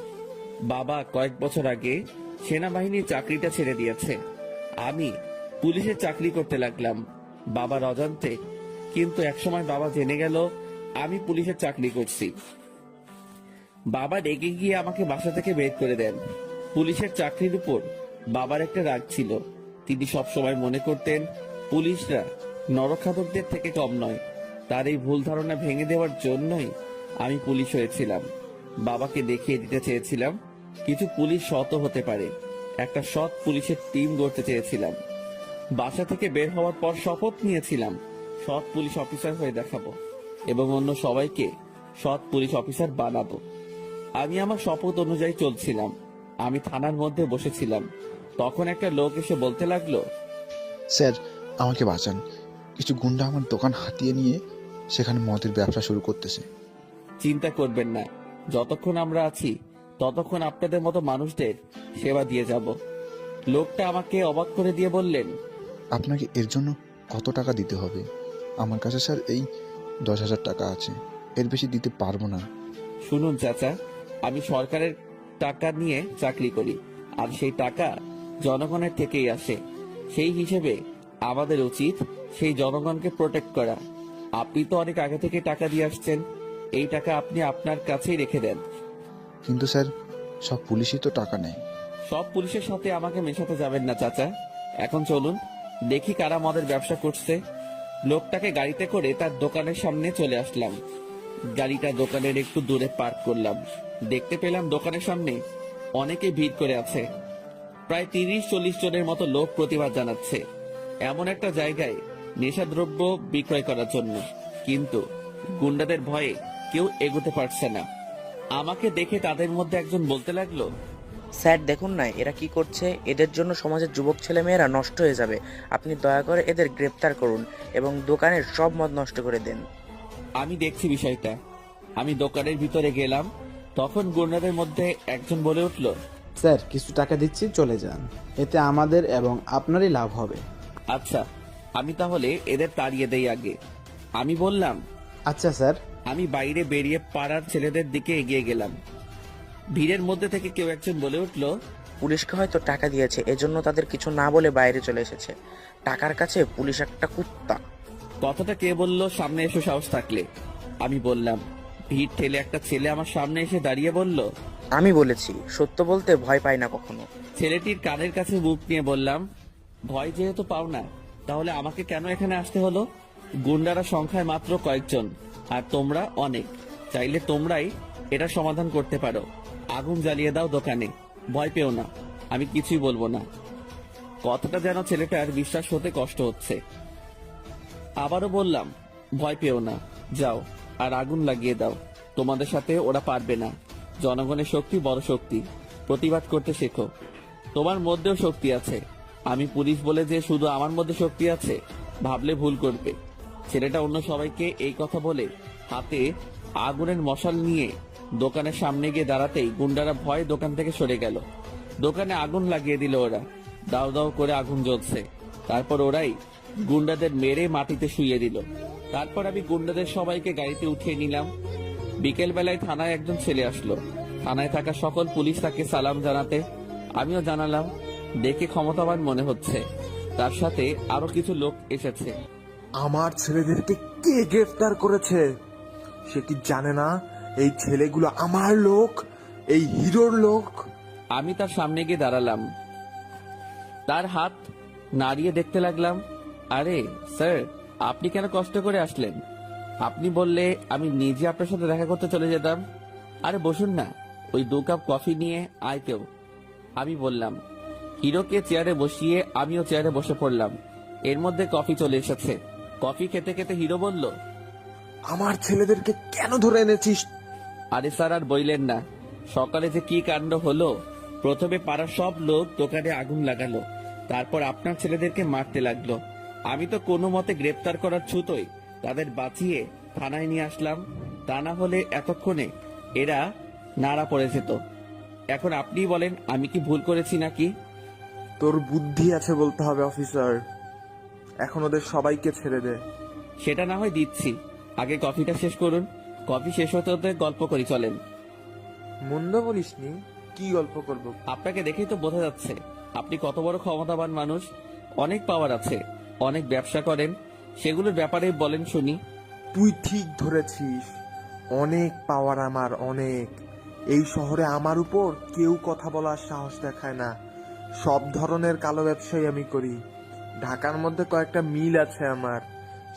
বাবা কয়েক বছর আগে সেনাবাহিনীর চাকরিটা ছেড়ে দিয়েছে। আমি পুলিশের চাকরি করতে লাগলাম বাবার অজান্তে, কিন্তু একসময় বাবা জেনে গেল আমি পুলিশের চাকরি করছি। বাবা রেগে গিয়ে আমাকে বাসা থেকে বের করে দেন। পুলিশের চাকরির উপর বাবার একটা রাগ ছিল। তিনি সবসময় মনে করতেন পুলিশরা নরখাদকদের থেকে কম নয়। তার এই ভুল ধারণা ভেঙে দেওয়ার জন্যই আমি পুলিশ হয়েছিলাম। বাবাকে দেখিয়ে দিতে চেয়েছিলাম কিছু পুলিশ সৎ হতে পারে। একটা সৎ পুলিশের টিম গড়তে চেয়েছিলাম। বাসা থেকে বের হওয়ার পর শপথ নিয়েছিলাম সৎ পুলিশ অফিসার হয়ে দেখাবো এবং অন্য সবাইকে সৎ পুলিশ অফিসার বানাবো। আমি আমার শপথ অনুযায়ী চলছিলাম। আমি থানার মধ্যে বসেছিলাম, তখন একটা লোক এসে বলতে লাগলো, স্যার আমাকে বাঁচান, কিছু গুন্ডা আমার দোকান হাতিয়ে নিয়ে সেখানে মদের ব্যবসা শুরু করতেছে। চিন্তা করবেন না, যতক্ষণ আমরা আছি ততক্ষণ আপনাদের মতো মানুষদের সেবা দিয়ে যাব। লোকটা আমাকে অবাক করে দিয়ে বললেন, আপনাকে এর জন্য কত টাকা দিতে হবে? আমার কাছে স্যার এই 10,000 টাকা আছে, এর বেশি দিতে পারবো না। শুনুন চাচা, আমি সরকারের টাকা নিয়ে চাকরি করি, আর সেই টাকা জনগণের থেকেই আসে। সেই হিসেবে আমাদের উচিত সেই জনগণকে প্রোটেক্ট করা। আপনি তো অনেক আগে থেকে টাকা দিয়ে আসছেন, এই টাকা আপনি আপনার কাছেই রেখে দেন। কিন্তু স্যার সব পুলিশই তো টাকা নেয়। সব পুলিশের সাথে আমাকে মেশাতে যাবেন না চাচা। এখন চলুন দেখি কারা মদের ব্যবসা করছে। লোকটাকে গাড়িতে করে তার দোকানের সামনে চলে আসলাম। গাড়িটা দোকানের একটু দূরে পার্ক করলাম। দেখতে পেলাম দোকানের সামনে অনেকে ভিড় করে আছে। প্রায় 30-40 জনের মতো লোক প্রতিবাদ জানাচ্ছে এমন একটা জায়গায় নেশাদ্রব্য বিক্রয় করার জন্য, কিন্তু গুন্ডাদের ভয়ে কেউ এগোতে পারছে না। আমাকে দেখে তাদের মধ্যে একজন বলতে লাগলো, স্যার দেখুন না এরা কি করছে, এদের জন্য সমাজের যুবক ছেলে মেয়েরা নষ্ট হয়ে যাবে। আপনি দয়া করে এদের গ্রেপ্তার করুন এবং দোকানের সব মদ নষ্ট করে দেন। আমি দেখছি বিষয়টা। আমি দোকানের ভিতরে গেলাম, তখন গুন্ডাদের মধ্যে একজন বলে উঠল, স্যার কিছু টাকা দিচ্ছি, চলে যান, এতে আমাদের এবং আপনারই লাভ হবে। আচ্ছা, আমি তাহলে এদের তাড়িয়ে দেই আগে। আমি বললাম, আচ্ছা স্যার। আমি বাইরে বেরিয়ে পাড়ার ছেলেদের দিকে এগিয়ে গেলাম। ভিড়ের মধ্যে থেকে কেউ একজন বলে উঠল, পুলিশকে হয়তো টাকা দিয়েছে, এজন্য তাদের কিছু না বলে বাইরে চলে এসেছে। টাকার কাছে পুলিশ একটা কুত্তা। কথাটা কে বললো সামনে এসে সাহস থাকলে? আমি বললাম। ভিড় ঠেলে একটা ছেলে আমার সামনে এসে দাঁড়িয়ে বলল। আমি বলেছি, সত্য বলতে ভয় পাই না কখনো। ছেলেটির কানের কাছে মুখ নিয়ে বললাম, ভয় যেহেতু পাও না, তাহলে আমাকে কেন এখানে আসতে হলো? গুন্ডারা সংখ্যায় মাত্র কয়েকজন, আর তোমরা অনেক। চাইলে তোমরাই এটা সমাধান করতে পারো। আগুন জ্বালিয়ে দাও দোকানে, ভয় পেও না, আমি কিছুই বলবো না। কথাটা যেন ছেলেটার বিশ্বাস হতে কষ্ট হচ্ছে। আবারও বললাম, ভয় পেও না, যাও আর আগুন লাগিয়ে দাও। তোমাদের সাথে ওরা পারবে না। জনগণের শক্তি বড় শক্তি, প্রতিবাদ করতে শেখো। তোমার মধ্যেও শক্তি আছে। আমি পুলিশ বলে যে শুধু আমার মধ্যে শক্তি আছে, ভাবলে ভুল করবে। ছেলেটা অন্য সবাইকে এই কথা বলে হাতে আগুনের মশাল নিয়ে দোকানের সামনে গিয়ে দাঁড়াতেই গুন্ডারা ভয়ে দোকান থেকে সরে গেল। দোকানে আগুন লাগিয়ে দিল ওরা। দাও দাও করে আগুন জ্বলছে। তারপর ওরাই গুন্ডাদের মেরে মাটিতে শুইয়ে দিল। তারপর আমি গুন্ডাদের সবাইকে গাড়িতে উঠিয়ে নিলাম। বিকেল বেলায় থানায় একজন ছেলে আসলো। থানায় থাকা সকল পুলিশ তাকে সালাম জানাতে আমিও জানালাম। দেখে ক্ষমতাবান মনে হচ্ছে। তার সাথে আরো কিছু লোক এসেছে। আমার ছেলেদেরকে কে গ্রেফতার করেছে? সে কি জানে না এই ছেলেগুলো আমার লোক, এই হিরোর লোক? আমি তার সামনে গিয়ে দাঁড়ালাম। তার হাত নাড়িয়ে দেখতে লাগলাম। আরে স্যার, আপনি কেন কষ্ট করে আসলেন? আপনি বললে আমি নিজে আপনার সাথে দেখা করতে চলে যেতাম। আরে বসুন না, ওই 2 কাপ কফি নিয়ে আয় কেউ। আমি বললাম। হিরোকে চেয়ারে বসিয়ে আমিও চেয়ারে বসে পড়লাম। এর মধ্যে কফি চলে এসেছে। কফি খেতে খেতে হিরো বলল, আমার ছেলেদেরকে কেন ধরে এনেছিস? আরে স্যার আর বইলেন না, সকালে যে কি কাণ্ড হলো। প্রথমে পাড়ার সব লোক দোকানে আগুন লাগালো, তারপর আপনার ছেলেদেরকে মারতে লাগলো। আমি তো কোনো মতে গ্রেপ্তার করার ছুতোয় তাদের বাঁচিয়ে থানায় নিয়ে আসলাম। তা না হলে এতক্ষণে এরা নাড়া পড়ে যেত। এখন আপনি বলেন, আমি কি ভুল করেছি নাকি? তোর বুদ্ধি আছে বলতে হবে অফিসার। এখন ওদের সবাইকে ছেড়ে দে। সেটা না হয় দিচ্ছি, আগে কফিটা শেষ করুন। কফি শেষ হতে হতে গল্প করি, চলেন। মন্দ বলিসনি, কি গল্প করব? আপনাকে দেখেই তো বোঝা যাচ্ছে আপনি কত বড় ক্ষমতাবান মানুষ। অনেক পাওয়ার আছে, অনেক ব্যবসা করেন। সেগুলোর ব্যাপারে বলেন শুনি। তুই ঠিক ধরেছিস, অনেক পাওয়ার আমার, অনেক। এই শহরে আমার উপর কেউ কথা বলার সাহস দেখায় না। সব ধরনের কালো ব্যবসাই আমি করি। ঢাকার মধ্যে কয়েকটা মিল আছে আমার,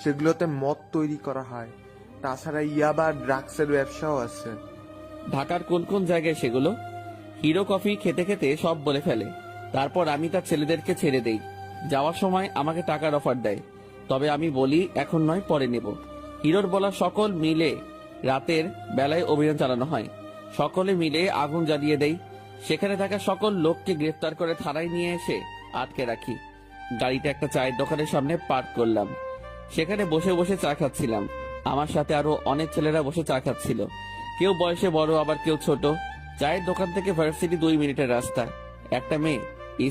সেগুলোতে মদ তৈরি করা হয়। তাছাড়া ইয়াবা ড্রাগসের ব্যবসাও আছে। ঢাকার কোন কোন জায়গায় সেগুলো? হিরো কফি খেতে খেতে সব বলে ফেলে। তারপর আমি তার ছেলেদেরকে ছেড়ে দেই। যাওয়ার সময় আমাকে টাকার অফার দেয়, তবে আমি বলি এখন নয়, পরে নেব। হিরোর বলা সকল মিলে রাতের বেলায় অভিযান চালানো হয়। সকলে মিলে আগুন জ্বালিয়ে দেই। সেখানে থাকা সকল লোককে গ্রেফতার করে থানায় নিয়ে এসে আটকে রাখি। গাড়িটা একটা চায়ের দোকানের সামনে পার্ক করলাম। সেখানে বসে বসে চা খাচ্ছিলাম। আমার সাথে আরো অনেক ছেলেরা বসে চা খাচ্ছিল। কেউ বয়সে বড়, আবার কেউ ছোট। চায়ের দোকান থেকে ভার্সিটি 2 মিনিটের রাস্তা। একটা মেয়ে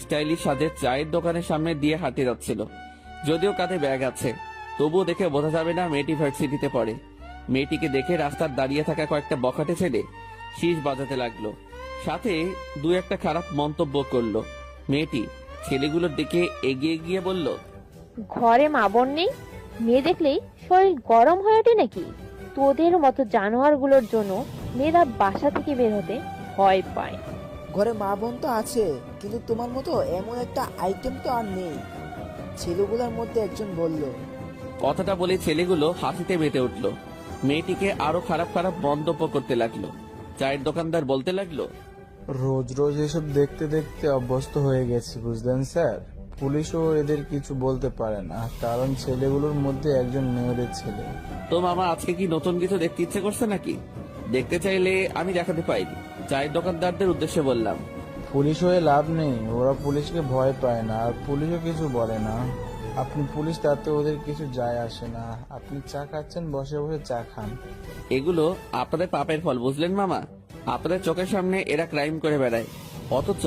স্টাইলিশ সাজে চায়ের দোকানের সামনে দিয়ে হাঁটে যাচ্ছিল। যদিও কাঁধে ব্যাগ আছে, তবুও দেখে বোঝা যাবে না মেয়েটি ভার্সিটিতে পড়ে। মেয়েটিকে দেখে রাস্তার দাঁড়িয়ে থাকা কয়েকটা বখাটে ছেলে শীষ বাজাতে লাগলো, সাথে 2-1টা খারাপ মন্তব্য করলো। মেয়েটি ছেলেগুলোর দিকে এগিয়ে গিয়ে বলল, ঘরে মা বোন নেই, মেয়ে দেখলেই শরীর গরম হয়ে ওঠে নাকি? তোদের মতো জানোয়ারগুলোর জন্য মেয়েরা বাসা থেকে বের হতে ভয় পায়। ঘরে মা বোন তো আছে, কিন্তু তোমার মতো এমন একটা আইটেম তো আর নেই, ছেলেগুলোর মধ্যে একজন বলল। কথাটা বলে ছেলেগুলো হাসিতে মেতে উঠল। মেয়েটিকে আরো খারাপ খারাপ মন্তব্য করতে লাগলো। চায়ের দোকানদার বলতে লাগলো, রোজ রোজ এসব দেখতে দেখতে অভ্যস্ত হয়ে গেছি, বুঝলেন স্যার। পুলিশও এদের কিছু বলতে পারে না, কারণ ছেলেগুলোর মধ্যে একজন মেয়রের ছেলে। তো মামা, আজকে কি নতুন কিছু দেখতে ইচ্ছে করছে নাকি? দেখতে চাইলে আমি দেখাতে পাইনি। চায়ের দোকানদারদের উদ্দেশ্যে বললাম, পুলিশ হয়ে লাভ নেই, ওরা পুলিশকে ভয় পায় না, আর পুলিশও কিছু বলে না। আপনি পুলিশ, তাতে ওদের কিছু যায় আসে না। আপনি চা খাচ্ছেন, বসে বসে চা খান। এগুলো আপনাদের পাপের ফল, বুঝলেন মামা। আপনাদের চোখের সামনে এরা ক্রাইম করে বেড়ায়, অথচ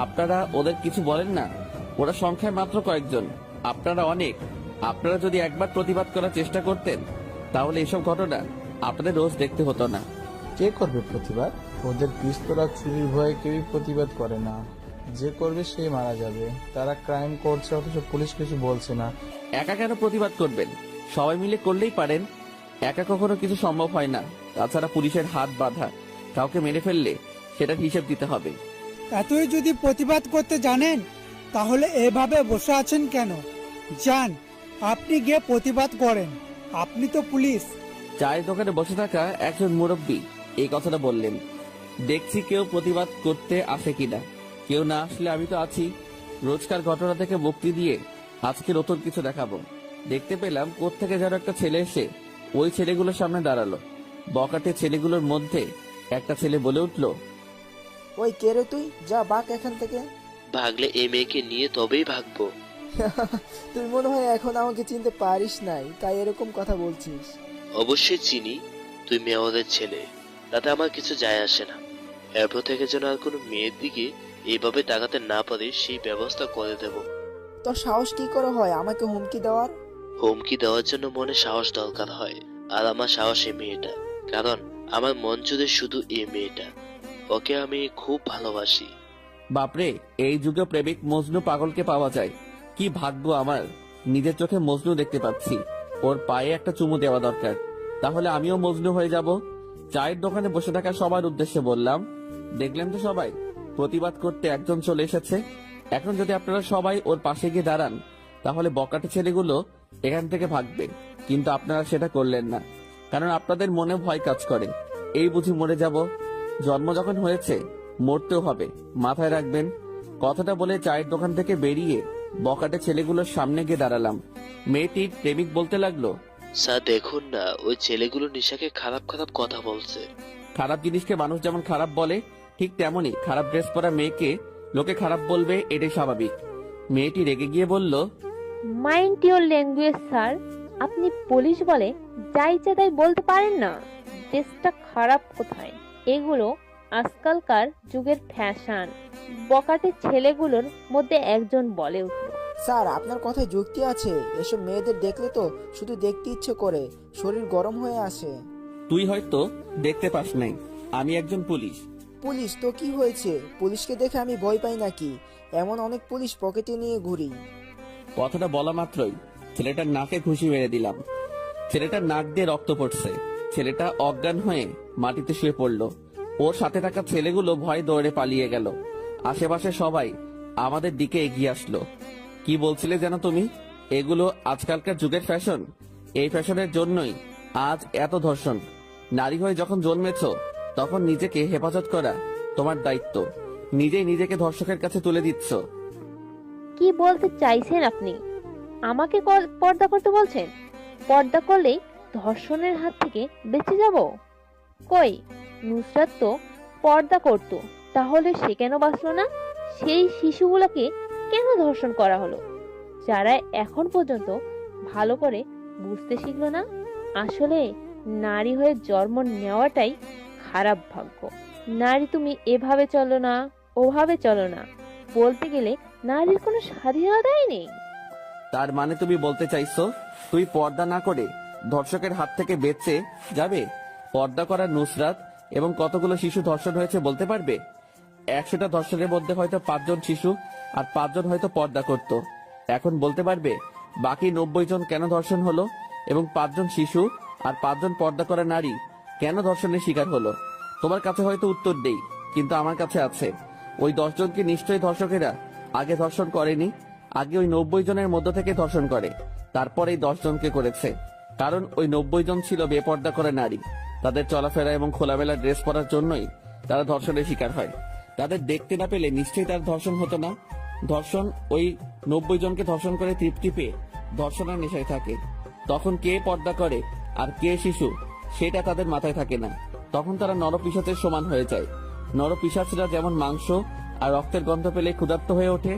আপনারা ওদের কিছু বলেন না। ওরা সংখ্যায় মাত্র কয়েকজন, আপনারা অনেক। আপনারা যদি একবার প্রতিবাদ করার চেষ্টা করতেন, তাহলে এসব ঘটনা আপনাদের রোজ দেখতে হতো না। কে করবে প্রতিবাদ? ওদের পিস্তল আর ছুরির ভয়ে কেউই প্রতিবাদ করে না। যে করবে সেই মারা যাবে। তারা ক্রাইম করছে অথচ পুলিশ কিছু বলছে না। একা কেন প্রতিবাদ করবেন? সবাই মিলে করলেই পারেন। একা কখনো কিছু সম্ভব হয় না। তাছাড়া পুলিশের হাত বাঁধা, কাউকে মেরে ফেললে সেটার হিসেব দিতে হবে। এতই যদি প্রতিবাদ করতে জানেন তাহলে এভাবে বসে আছেন কেন? যান, আপনি গিয়ে প্রতিবাদ করেন। আপনি তো পুলিশ। চায়ের দোকানে বসে থাকা একজন মুরব্বী এই কথাটা বললেন। দেখছি কেউ প্রতিবাদ করতে আসে কিনা। কেউ না আসলে আমি তো আছি। রোজকার ঘটনা থেকে মুক্তি দিয়ে আজকে নতুন কিছু দেখাবো। দেখতে পেলাম কোত্থেকে যেন একটা ছেলে এসে ওই ছেলেগুলোর সামনে দাঁড়ালো। বকাটে ছেলেগুলোর মধ্যে একটা ছেলে বলে উঠল, ওই কে রে তুই? যা বাক এখান থেকে। ভাগলে এই মেয়েকে নিয়ে তবেই ভাগবো। তুই মনে হয় এখন আমাকে চিনতে পারিস নাই, তাই এরকম কথা বলছিস। অবশ্যই চিনি, তুই মেয়েদের ছেলে, তাতে আমার কিছু যায় আসে না। এরপর থেকে যেন আর কোনো মেয়ের দিকে এইভাবে তাকাতে না পারে সেই ব্যবস্থা করে দেব। তোর সাহস কি করে হয় আমাকে হুমকি দেওয়ার? হুমকি দেওয়ার জন্য মনে সাহস দরকার হয়, আর আমার সাহস এই মেয়েটা। কারণ আমার মন জুড়ে শুধু এই মেয়েটা, ওকে আমি খুব ভালোবাসি। বাপরে, এই যুগে প্রেমিক মজনু পাগলকে পাওয়া যায়। কি ভাগ্য আমার, নিজের চোখে মজনু দেখতে পাচ্ছি। ওর পায়ে একটা চুমু দেওয়া দরকার, তাহলে আমিও মজনু হয়ে যাব। চায়ের দোকানে বসে থাকা সবার উদ্দেশ্যে বললাম, দেখলেন তো সবাই, প্রতিবাদ করতে একজন চলে এসেছে। এখন যদি আপনারা সবাই ওর পাশে গিয়ে দাঁড়ান তাহলে বকাটে ছেলেগুলো এখান থেকে ভাগবে। কিন্তু আপনারা সেটা করলেন না, কারণ আপনাদের মনে ভয় কাজ করে। এই বুঝি মরে যাব? জন্ম যখন হয়েছে মরতেও হবে, মাথায় রাখবেন। কথাটা বলে চায়ের দোকান থেকে বেরিয়ে বকাটে ছেলেগুলোর সামনে গিয়ে দাঁড়ালাম। মেয়েটির প্রেমিক বলতে লাগলো, স্যার দেখুন না, ওই ছেলেগুলো নিশাকে খারাপ খারাপ কথা বলছে। খারাপ জিনিসকে মানুষ যেমন খারাপ বলে, ঠিক তেমনি খারাপ ড্রেস পরা মেয়েকে লোকে খারাপ বলবে, এটাই স্বাভাবিক। মেয়েটি রেগে গিয়ে বলল, মাইন্ড ইওর ল্যাঙ্গুয়েজ স্যার। আপনি পুলিশ বলে যা ইচ্ছা তাই বলতে পারেন না। ড্রেসটা খারাপ কোথায়? এগুলো আজকালকার যুগের ফ্যাশন। বকাটে ছেলেগুলোর মধ্যে একজন বলে উঠল, স্যার আপনার কথায় যুক্তি আছে। এসব মেয়েদের দেখলে তো শুধু দেখতে ইচ্ছে করে, শরীর গরম হয়ে আসে। তুই হয়তো দেখতে পাস নাই, আমি একজন পুলিশ। পুলিশ তো কি হয়েছে? পুলিশকে দেখে আমি ভয় পাই নাকি? এমন অনেক পুলিশ পকেটে নিয়ে ঘুরি। কথাটা বলা মাত্রই ছেলেটার নাকে ঘুষি মেরে দিলাম। ছেলেটার নাক দিয়ে রক্ত পড়ছে। ছেলেটা অজ্ঞান হয়ে মাটিতে শুয়ে পড়ল। ওর সাথে থাকা ছেলেগুলো ভয় দৌড়ে পালিয়ে গেল। আশেপাশে সবাই আমাদের দিকে এগিয়ে আসলো। কি বলছিলে যেন তুমি? এগুলো আজকালকার যুগের ফ্যাশন। এই ফ্যাশনের জন্যই আজ এত ধর্ষণ। নারী হয়ে যখন জন্মেছ তখন নিজেকে হেফাজত করা তোমার দায়িত্ব। নিজেই নিজেকে ধর্ষকের কাছে তুলে দিচ্ছ। কি বলতে চাইছেন আপনি? আমাকে পর্দা করতে বলছেন? পর্দা করলেই ধর্ষণের হাত থেকে বেঁচে যাব? কই, নুসরাত তো পর্দা করতো, তাহলে সে কেন বাঁচলো না? সেই শিশুগুলোকে কেন ধর্ষণ করা হলো, যারা এখন পর্যন্ত ভালো করে বুঝতে শিখলো না? আসলে নারী হয়ে জন্ম নেওয়াটাই খারাপ ভাগ্য। নারী তুমি এভাবে চলো না, ওভাবে চলো না, বলতে গেলে নারীর কোনো স্বাধীনতাই নেই। তার মানে তুমি বলতে চাইছো তুই পর্দা না করে ধর্ষকের হাত থেকে বেঁচে যাবে? পর্দা করা নুসরাত এবং কতগুলো শিশু ধর্ষণ হয়েছে বলতে পারবে? 100টা ধর্ষণের মধ্যে হয়তো 5 জন শিশু আর 5 জন হয়তো পর্দা করত। এখন বলতে পারবে বাকি 90 জন কেন ধর্ষণ হলো এবং 5 জন শিশু আর 5 জন পর্দা করা নারী কেন ধর্ষণের শিকার হলো? তোমার কাছে হয়তো উত্তর নেই, কিন্তু আমার কাছে আছে। ওই 10 জনকে নিশ্চয়ই ধর্ষকেরা আগে ধর্ষণ করেনি। আগে ওই 90 জনের মধ্য থেকে ধর্ষণ করে, তারপর এই 10 জনকে করেছে। কারণ ওই 90 জন ছিল বেপর্দা করা নারী। তাদের চলাফেরা এবং খোলামেলা ড্রেস পরার জন্যই তারা ধর্ষণের শিকার হয়। তাদের দেখতে না পেলে নিশ্চয়ই তার ধর্ষণ হতো না। ধর্ষণ ওই 90 জনকে ধর্ষণ করে তৃপ্তি পেয়ে ধর্ষণের নেশায় থাকে। তখন কে পর্দা করে আর কে শিশু সেটা তাদের মাথায় থাকে না। তখন তারা নরপিশাচের সমান হয়ে যায়। নরপিশাচরা যেমন মাংস আর রক্তের গন্ধ পেলে ক্ষুধার্ত হয়ে ওঠে,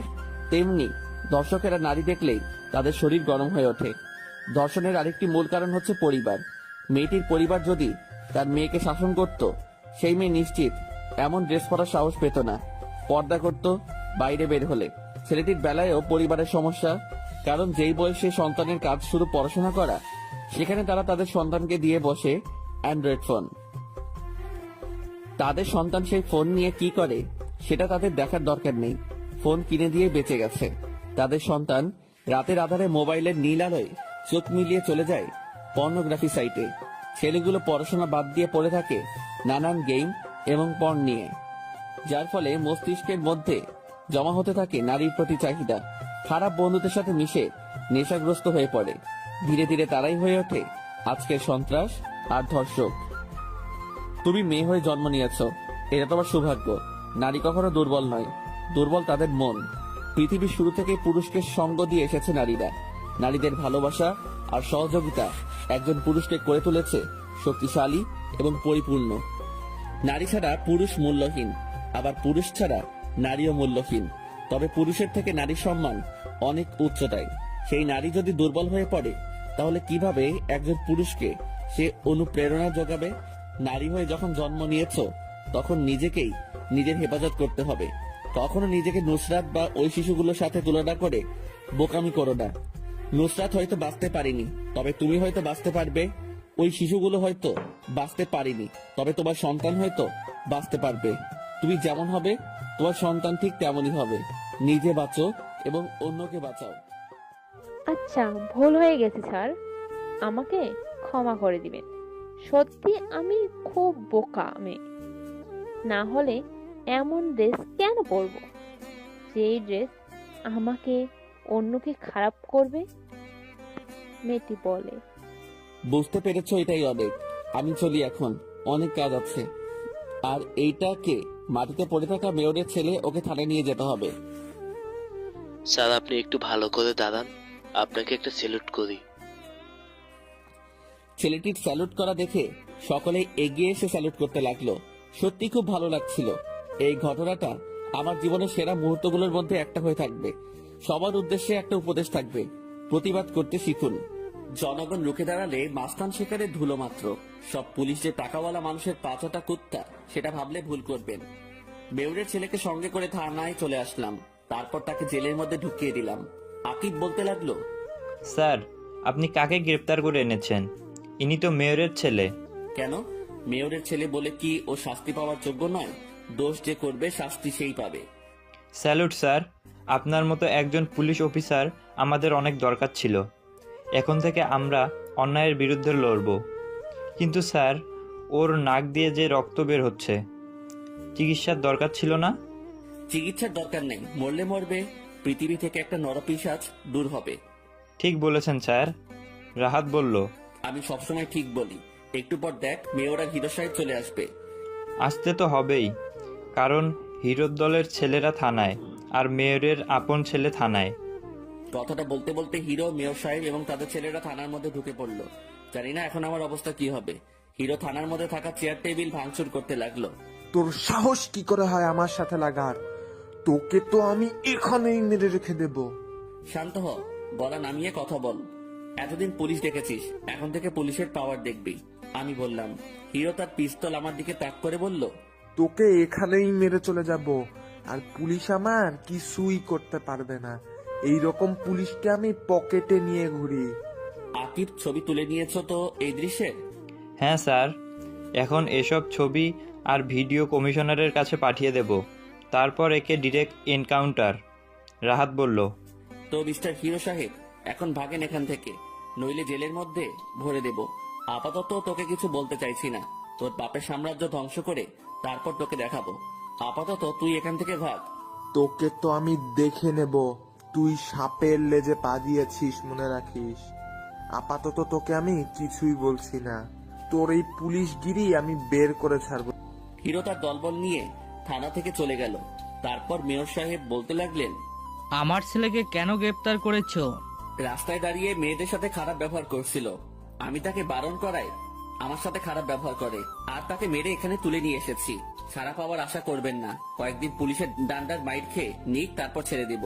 তেমনি ধর্ষকেরা নারী দেখলেই তাদের শরীর গরম হয়ে ওঠে। ধর্ষণের আরেকটি মূল কারণ হচ্ছে পরিবার। মেয়েটির পরিবার যদি তার মেয়েকে শাসন করত, সেই মেয়ে নিশ্চিত এমন ড্রেস পরার সাহস পেত না, পর্দা করত বাইরে বের হলে। ছেলেটির বেলায়ও পরিবারের সমস্যা, কারণ যেই বয়সে সন্তানের কাজ শুধু পড়াশোনা করা, সেখানে তারা তাদের সন্তানকে দিয়ে বসে অ্যান্ড্রয়েড ফোন। তাদের সন্তান সেই ফোন নিয়ে কি করে সেটা তাদের দেখার দরকার নেই। ফোন কিনে দিয়ে বেঁচে গেছে। তাদের সন্তান রাতের আধারে মোবাইলের নীল আলোয় চোখ মিলিয়ে চলে যায় পর্নোগ্রাফি সাইটে। ছেলেগুলো পড়াশোনা বাদ দিয়ে পড়ে থাকে নানান গেম এবং পর্ন নিয়ে, যার ফলে মস্তিষ্কের মধ্যে জমা হতে থাকে নারীর প্রতি চাহিদা। খারাপ বন্ধুদের সাথে মিশে নেশাগ্রস্ত হয়ে পড়ে। ধীরে ধীরে তারাই হয়ে ওঠে আজকের সন্ত্রাস আর ধর্ষক। তুমি মেয়ে হয়ে জন্ম নিয়েছ, এটা তোমার সৌভাগ্য। নারী কখনো দুর্বল নয়, দুর্বল তাদের মন। পৃথিবীর শুরু থেকে পুরুষকে সঙ্গ দিয়ে এসেছে নারীরা। নারীদের ভালোবাসা আর সহযোগিতা একজন পুরুষকে করে তুলেছে শক্তিশালী এবং পরিপূর্ণ। নারী ছাড়া পুরুষ মূল্যহীন, আবার পুরুষ ছাড়া নারীও মূল্যহীন। তবে পুরুষের থেকে নারীর সম্মান অনেক উচ্চতায়। সেই নারী যদি দুর্বল হয়ে পড়ে, তাহলে কিভাবে একজন পুরুষকে সে অনুপ্রেরণা যোগাবে? নারী হয়ে যখন জন্ম নিয়েছ, তখন নিজেকেই নিজের হেফাজত করতে হবে। কখনো নিজেকে নুসরাত বা ওই শিশুগুলোর সাথে তুলনা করে বোকামি করো না। নুসরাত হয়তো বাঁচতে পারিনি, তবে তুমি হয়তো বাঁচতে পারবে। ওই শিশুগুলো হয়তো বাঁচতে পারিনি, তবে তোমার সন্তান হয়তো বাঁচতে পারবে। তুমি যেমন হবে, তোমার সন্তান ঠিক তেমনই হবে। নিজে বাঁচো এবং অন্যকে বাঁচাও। আচ্ছা, ভুল হয়ে গেছে স্যার, আমাকে ক্ষমা করে দিবেন। সত্যি আমি খুব বোকা মেয়ে। না হলে এমন ড্রেস কেন পরবো, যেই ড্রেস আমাকে অন্যকে খারাপ করবে? মেয়েটি বলে। বুঝতে পেরেছো, এটাই অনেক। আমি চলি এখন, অনেক কাজ আছে। আর এইটাকে মাটিতে পড়ে থাকা মেয়রের ছেলে, ওকে থানায় নিয়ে যেতে হবে। স্যার, আপনি একটু ভালো করে দাঁড়ান, আপনাকে একটা স্যালুট করি। ছেলেটির স্যালুট করা দেখে সকলে এগিয়ে এসে স্যালুট করতে লাগলো। সত্যি খুব ভালো লাগছিল। এই ঘটনাটা আমার জীবনের সেরা মুহূর্তগুলোর মধ্যে একটা হয়ে থাকবে। সবার উদ্দেশ্যে একটা উপদেশ থাকবে, প্রতিবাদ করতে শিখুন। জনগণ রুখে দাঁড়ালে মাস্তান শিকারের ধুলো মাত্র। সব পুলিশ যে টাকাওয়ালা মানুষের পাঁচটা কুত্তা, সেটা ভাবলে ভুল করবেন। মেয়রের ছেলেকে সঙ্গে করে থানায় চলে আসলাম, তারপর তাকে জেলের মধ্যে ঢুকিয়ে দিলাম। আকিব বলতে লাগলো, স্যার, আপনি কাকে গ্রেপ্তার করে এনেছেন? ইনি তো মেয়রের ছেলে। কেন? মেয়রের ছেলে বলে কি ও শাস্তি পাওয়ার যোগ্য নয়? দোষ যে করবে শাস্তি সেই পাবে। স্যালুট স্যার, আপনার মতো একজন পুলিশ অফিসার আমাদের অনেক দরকার ছিল। এখন থেকে আমরা অন্যায়ের বিরুদ্ধে লড়ব। কিন্তু স্যার, ওর নাক দিয়ে যে রক্ত বের হচ্ছে, চিকিৎসার দরকার ছিল না? চিকিৎসার দরকার নেই, মরলে মরবে, পৃথিবী থেকে একটা নরপিশাচ দূর হবে। ঠিক বলেছেন স্যার, রাহাত বলল। আমি সবসময় ঠিক বলি। একটু পর দেখ, মেয়র আর হিরো সাহেব চলে আসবে। আসতে তো হবেই, কারণ হিরোর দলের ছেলেরা থানায় আর মেয়রের আপন ছেলে থানায়। কথাটা বলতে বলতে হিরো, মেয়র সাহেব এবং তাদের ছেলেরা থানার মধ্যে ঢুকে পড়লো। জানি না এখন আমার অবস্থা কি হবে। হিরো থানার মধ্যে থাকা চেয়ার টেবিল ভাঙচুর করতে লাগলো। তোর সাহস কি করে হয় আমার সাথে লাগার? তোকে তো আমি এখানেই মেরে রেখে দেব। শান্ত হ, গলা নামিয়ে কথা বল। এতদিন পুলিশ দেখেছিস, এখন থেকে পুলিশের পাওয়ার দেখবি। আমি বললাম। হিরো তার পিস্তল আমার দিকে তাক করে বলল, তোকে এখানেই মেরে চলে যাব, আর পুলিশ আমার কিছুই করতে পারবে না। এই রকম পুলিশকে আমি পকেটে নিয়ে ঘুরি। আকিব, ছবি তুলে নিয়েছো তো এই দৃশ্যের? হ্যাঁ স্যার, এখন এসব ছবি আর ভিডিও কমিশনারের কাছে পাঠিয়ে দেব, তারপর একে ডিরেক্ট এনকাউন্টার। রাহাত বলল। তো মিস্টার হিরো সাহেব, এখন ভাগেন এখান থেকে, নইলে জেলের মধ্যে ভরে দেব। আপাতত তোকে কিছু বলতে চাইছি না। তোর বাপের সাম্রাজ্য ধ্বংস করে তারপর তোকে দেখাবো। আপাতত তুই এখান থেকে ভাগ। তোকে তো আমি দেখে নেব, তুই সাপের লেজে পা দিয়েছিস, মনে রাখিস। আপাতত তোকে আমি কিছুই বলছি না, তোর এই পুলিশগিরি আমি বের করে ছাড়বো। হিরো তার দলবল নিয়ে থানা থেকে চলে গেল। তারপর মেয়র সাহেব বলতে লাগলেন, আমার ছেলেকে কেন গ্রেপ্তার করেছো? রাস্তায় দাঁড়িয়ে মেয়েদের সাথে খারাপ ব্যবহার করছিল। আমি তাকে বারণ করায় আমার সাথে খারাপ ব্যবহার করে, আর তাকে মেরে এখানে তুলে নিয়ে এসেছি। ছাড়া পাওয়ার আশা করবেন না, কয়েকদিন পুলিশের ডান্ডার মাইর খেয়ে নিক, তারপর ছেড়ে দিব।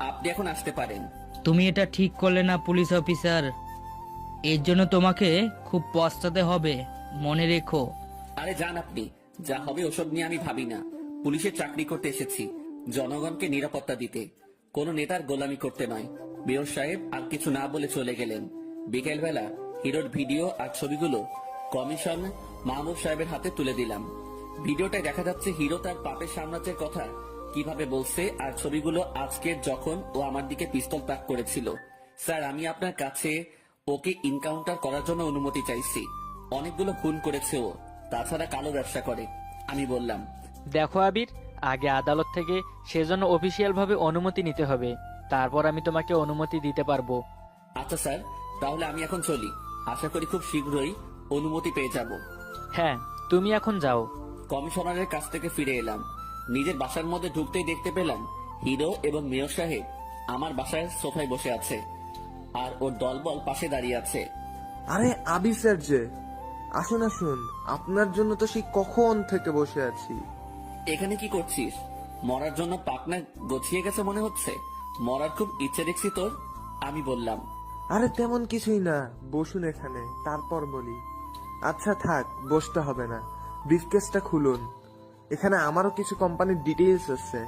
আপনি এখন আসতে পারেন। তুমি এটা ঠিক করলে না পুলিশ অফিসার, এর জন্য তোমাকে খুব পস্তাতে হবে, মনে রেখো। আরে যান আপনি, যা হবে ওসব নিয়ে আমি ভাবি না। পুলিশের চাকরি করতে এসেছি, জনগণকে নিরাপত্তা দিতে, কোনো নেতার গোলামি করতে নয়। মেয়র সাহেব আর কিছু না বলে চলে গেলেন। বিকেলবেলা হিরোর ভিডিও আর ছবিগুলো কমিশন মাহমুদ সাহেবের হাতে তুলে দিলাম। ভিডিওটায় দেখা যাচ্ছে হিরো তার পাপের সাম্রাজ্যের কথা কিভাবে বলছে, আর ছবিগুলো আজকের যখন ও আমার দিকে পিস্তল তাক করেছিল। স্যার, আমি আপনার কাছে ওকে ইনকাউন্টার করার জন্য অনুমতি চাইছি। অনেকগুলো খুন করেছে ও, তাছাড়া কালো ব্যবসা করে। আমি বললাম, দেখো আবির, আগে আদালত থেকে সেজন্য অফিসিয়াল ভাবে অনুমতি নিতে হবে, তারপর আমি তোমাকে অনুমতি দিতে পারবো। আচ্ছা স্যার, তাহলে আমি এখন চলি। আশা করি খুব শীঘ্রই অনুমতি পেয়ে যাব। হ্যাঁ, তুমি এখন যাও। কমিশনারের কাছ থেকে ফিরে এলাম। নিজের বাসার মধ্যে ঢুকতেই দেখতে পেলাম হিরো এবং মেয়র সাহেব আমার বাসার সোফায় বসে আছে, আর ওর দলবল পাশে দাঁড়িয়ে আছে। আরে আবি স্যার যে, আসুন আসুন, আপনার জন্য তো সেই কখন থেকে বসে আছি। এখানে কি করছিস? মরার জন্য পাকনা গছিয়ে গেছে মনে হচ্ছে। মরার খুব ইচ্ছে দেখছি তোর। আমি বললাম, আরে তেমন কিছুই না, বসুন এখানে, তারপর বলি। আচ্ছা থাক, বসতে হবে না, ব্রিফকেসটা খুলুন। এখানে আমারও কিছু কোম্পানির ডিটেইলস আছে,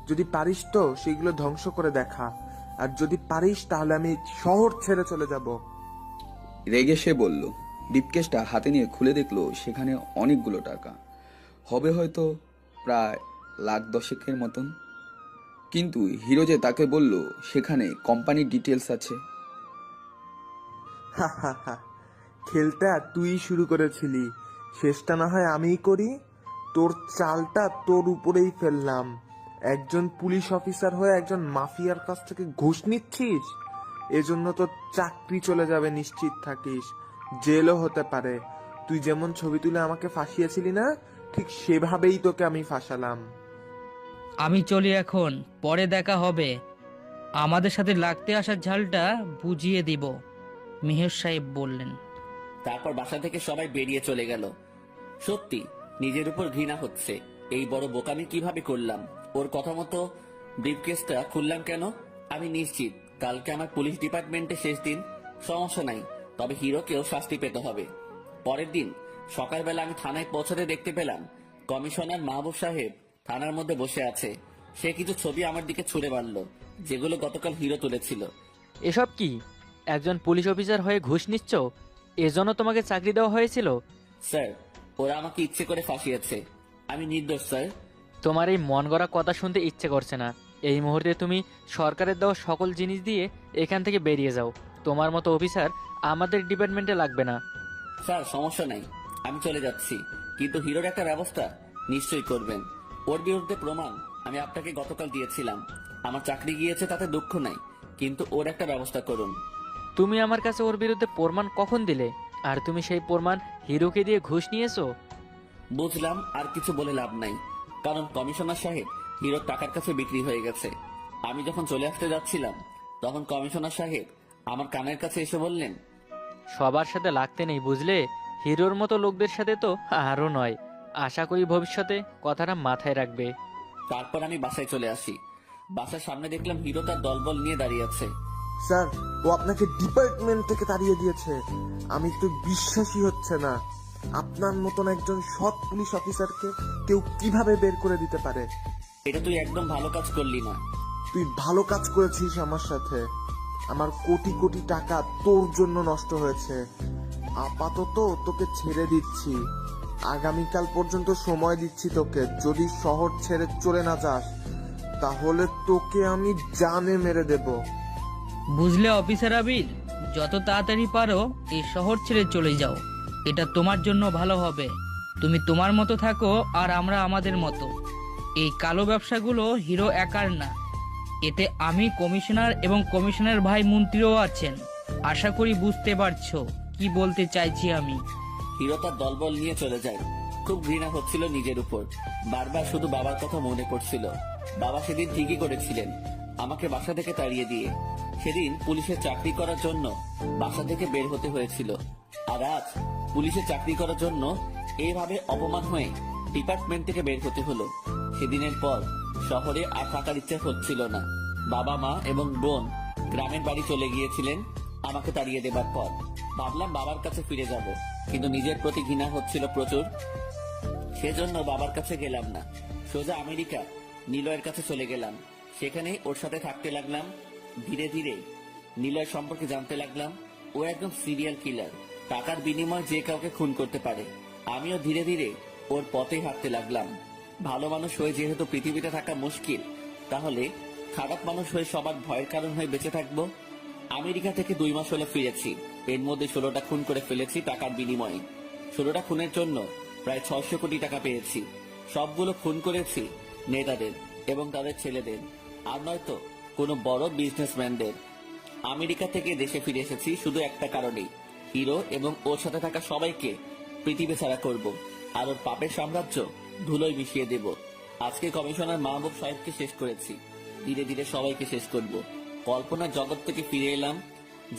যদি পারিস তো সেগুলো ধ্বংস করে দেখা, আর যদি পারিস তাহলে আমি শহর ছেড়ে চলে যাব। রেগে সে বলল। ব্রিফকেসটা হাতে নিয়ে খুলে দেখলো সেখানে অনেকগুলো টাকা, হবে হয়তো প্রায় $1,10,000 মতন। কিন্তু হিরো যে তাকে বলল সেখানে কোম্পানির ডিটেলস আছে। হা হা হা, খেলটা তুই শুরু করেছিলি, শেষটা না হয় আমিই করি। তোর চালটা তোর উপরেই ফেললাম। একজন পুলিশ অফিসার হয়ে একজন মাফিয়ার কাছ থেকে ঘুষ নিচ্ছিস, এজন্য তোর চাকরি চলে যাবে নিশ্চিত থাকিস, জেলও হতে পারে। তুই যেমন ছবি তুলে আমাকে ফাঁসিয়েছিলি না, ঠিক সেভাবেই তোকে আমি ফাঁসালাম। আমি চলি এখন, পরে দেখা হবে। আমাদের সাথে লাগতে আসার ঝালটা বুঝিয়ে দিব, মেহের সাহেব বললেন। তারপর বাসা থেকে সবাই বেরিয়ে চলে গেল। সত্যি নিজের উপর ঘৃণা হচ্ছে। এই বড় বোকামি কিভাবে করলাম? ওর কথা মতো ব্রিফকেসটা খুললাম কেন? আমি নিশ্চিত কালকে আমার পুলিশ ডিপার্টমেন্টে শেষ দিন। সমস্যা নাই, তবে হিরোকেও শাস্তি পেতে হবে। পরের দিন সকালবেলা আমি থানায় পৌঁছাতে দেখতে পেলাম কমিশনার মাহবুব সাহেব থানার মধ্যে বসে আছে। সে কিছু ছবি আমার দিকে ছুড়ে মারল, যেগুলো গতকাল হিরো তুলেছিল। এসব কি? একজন পুলিশ অফিসার হয়ে ঘুষ নিচ্ছ? এজন্য তোমাকে চাকরি দেওয়া হয়েছিল? স্যার, ওরা আমাকে ইচ্ছে করে ফাঁসিয়েছে। আমি নির্দোষ স্যার। তোমার এই মন গড়া কথা শুনতে ইচ্ছে করছে না। এই মুহূর্তে তুমি সরকারের দেওয়া সকল জিনিস দিয়ে এখান থেকে বেরিয়ে যাও। তোমার মতো অফিসার আমাদের ডিপার্টমেন্টে লাগবে না। স্যার, সমস্যা নাই, আমি চলে যাচ্ছি, কিন্তু হিরোর একটা ব্যবস্থা নিশ্চয়ই করবেন। ওর বিরুদ্ধে প্রমাণ আমি আপনাকে গতকাল দিয়েছিলাম। আমার চাকরি গিয়েছে তাতে দুঃখ নাই, কিন্তু ওর একটা ব্যবস্থা করুন। তুমি আমার কাছে ওর বিরুদ্ধে প্রমাণ কখন দিলে? আর তুমি সেই প্রমাণ হিরোকে দিয়ে ঘুষ নিয়েছো? বুঝলাম, আর কিছু বলে লাভ নাই, কারণ কমিশনার সাহেব হিরোর টাকার কাছে বিক্রি হয়ে গেছে। আমি যখন চলে আসতে যাচ্ছিলাম তখন কমিশনার সাহেব আমার কানের কাছে এসে বললেন, সবার সাথে লাগতে নেই বুঝলে, হিরোর মতো লোকদের সাথে তো আরও নয়। আশা করি ভবিষ্যতে কথাটা মাথায় রাখবে। তারপর আমি বাসায় চলে আসি। বাসার সামনে দেখলাম হিরো তার দলবল নিয়ে দাঁড়িয়ে আছে। স্যার, ও আপনাকে ডিপার্টমেন্ট থেকে তাড়িয়ে দিয়েছে। আমি তো বিশ্বাসই হচ্ছে না, আপনার মতন একজন সৎ পুলিশ অফিসারকে কেউ কিভাবে বের করে দিতে পারে। এটা তুই একদম ভালো কাজ করলি না। তুই ভালো কাজ করেছিস আমার সাথে। আমার কোটি কোটি টাকা তোর জন্য নষ্ট হয়েছে। আপাতত তোকে ছেড়ে দিচ্ছি, আগামীকাল পর্যন্ত সময় দিচ্ছি তোকে। যদি শহর ছেড়ে চলে না যাস তাহলে তোকে আমি জানে মেরে দেব। বুঝলে অফিসার আবির, যত তাড়াতাড়ি পারো এই শহর ছেড়ে চলে যাও, এটা তোমার জন্য ভালো হবে। তুমি তোমার মতো থাকো আর আমরা আমাদের মতো। এই কালো ব্যবসাগুলো হিরো একার না, এতে আমি কমিশনার এবং কমিশনার ভাই মন্ত্রীও আছেন। আশা করি বুঝতে পারছো কি বলতে চাইছি আমি। হিরো তার দলবল নিয়ে চলে যায়। খুব ঘৃণা হচ্ছিল নিজের উপর। বারবার শুধু বাবার কথা মনে পড়ছিল। বাবা সেদিন ঠিকই করেছিলেন আমাকে বাসা থেকে তাড়িয়ে দিয়ে। সেদিন পুলিশে চাকরি করার জন্য বাসা থেকে বের হতে হয়েছিল, আর আজ পুলিশে চাকরি করার জন্য এইভাবে অপমান হয়ে ডিপার্টমেন্ট থেকে বের হতে হলো। সেদিনের পর শহরে আর থাকার ইচ্ছা হচ্ছিল না। বাবা মা এবং বোন গ্রামের বাড়ি চলে গিয়েছিলেন আমাকে তাড়িয়ে দেবার পর। ভাবলাম বাবার কাছে ফিরে যাব, কিন্তু নিজের প্রতি ঘৃণা হচ্ছিল প্রচুর। সেজন্য বাবার কাছে গেলাম না, সোজা আমেরিকা নিলয়ের কাছে চলে গেলাম। সেখানে ওর সাথে থাকতে লাগলাম। ধীরে ধীরে নিলয় সম্পর্কে জানতে লাগলাম। ও একদম সিরিয়াল কিলার, টাকার বিনিময়ে যে কাউকে খুন করতে পারে। আমিও ধীরে ধীরে ওর পথে হাঁটতে লাগলাম। ভালো মানুষ হয়ে যেহেতু পৃথিবীতে থাকা মুশকিল, তাহলে খারাপ মানুষ হয়ে সবার ভয়ের কারণ হয়ে বেঁচে থাকবো। আমেরিকা থেকে 2 মাস হলে ফিরেছি। এর মধ্যে 16টা খুন করে ফেলেছি টাকার বিনিময়ে। 16টা খুনের জন্য প্রায় 600 কোটি টাকা পেয়েছি। সবগুলো খুন করেছি নেতাদের এবং তাদের ছেলেদের, আর নয়তো কোনো বড় বিজনেসম্যানদের। আমেরিকা থেকে দেশে ফিরে এসেছি শুধু একটা কারণেই, হিরো এবং ওর সাথে থাকা সবাইকে পৃথিবী ছাড়া করব, আর ওর পাপের সাম্রাজ্য ধুলোয় মিশিয়ে দেব। আজকে কমিশনার মাহবুব সাহেবকে শেষ করেছি, ধীরে ধীরে সবাইকে শেষ করব। কল্পনার জগৎ থেকে ফিরে এলাম,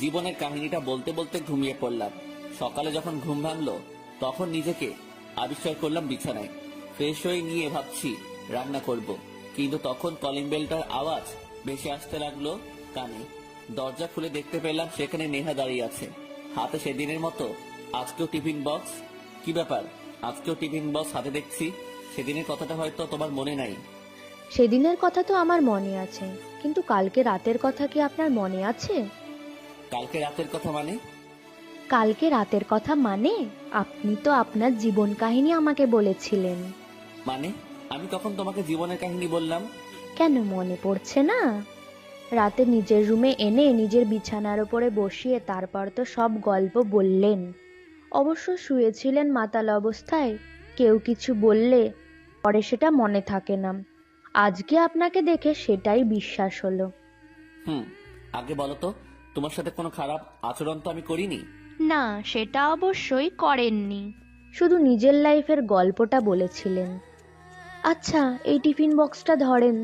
জীবনের কাহিনীটা বলতে বলতে ঘুমিয়ে পড়লাম। সকালে যখন ঘুম ভাঙলো তখন নিজেকে আবিষ্কার করলাম বিছানায়। ফ্রেশ হয়ে নিয়ে ভাবছি রান্না করব, কিন্তু তখন কলিং বেলটার আওয়াজ ভেসে আসতে লাগলো কানে। দরজা খুলে দেখতে পেলাম সেখানে নেহা দাঁড়িয়ে আছে, হাতে সেদিনের মতো আজকেও টিফিন বক্স। কি ব্যাপার, আজকেও টিফিন বক্স হাতে দেখছি? সেদিনের কথাটা হয়তো তোমার মনে নাই। সেদিনের কথা তো আমার মনে আছে, কিন্তু কালকে রাতের কথা কি আপনার মনে আছে? কালকে রাতের কথা মানে? কালকে রাতের কথা মানে আপনি তো আপনার জীবন কাহিনী আমাকে বলেছিলেন। মানে আমি কখন তোমাকে জীবনের কাহিনী বললাম? কেন মনে পড়ছে না? রাতে নিজের রুমে এনে নিজের বিছানার উপরে বসিয়ে তারপর তো সব গল্প বললেন। অবশ্য শুয়েছিলেন মাতাল অবস্থায়, কেউ কিছু বললে পরে সেটা মনে থাকে না। আজকে আপনাকে দেখে সেটাই বিশ্বাস হলো। আগে বলো তো, তোমার সাথে কোনো খারাপ আচরণ তো আমি করিনি? না, সেটা অবশ্যই করেননি, শুধু নিজের লাইফের গল্পটা বলেছিলেন। আচ্ছা, এই টিফিন বক্সটা ধরেন।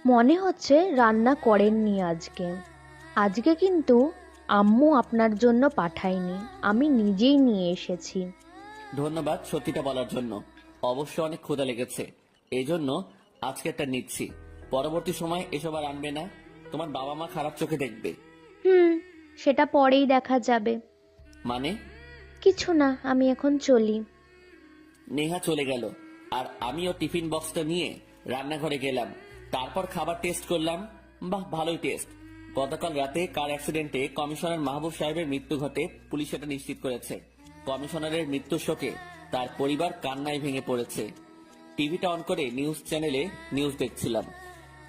মনে হচ্ছে রান্না করেননি আজকে। আজকে কিন্তু আম্মু আপনার জন্য পাঠায়নি, আমি নিজেই নিয়ে এসেছি। ধন্যবাদ সত্যিটা বলার জন্য। অবশ্য অনেক ক্ষুধা লেগেছে, এই জন্য আজকে একটা নিচ্ছি। পরবর্তী সময় এসব আর আনবে না, তোমার বাবা মা খারাপ চোখে দেখবে। সেটা পরেই দেখা যাবে। মানে? কিছু না, আমি এখন চলি। নেহা চলে গেল আর আমিও টিফিন বক্সটা নিয়ে রান্নাঘরে গেলাম। তারপর খাবার টেস্ট করলাম। বাহ, ভালোই টেস্ট। গতকাল রাতে কার অ্যাক্সিডেন্টে কমিশনার মাহবুব সাহেবের মৃত্যু ঘটে, পুলিশ এটা নিশ্চিত করেছে। কমিশনারের মৃত্যুর শোকে তার পরিবার কান্নায় ভেঙে পড়েছে। টিভিটা অন করে নিউজ চ্যানেলে নিউজ দেখছিলাম।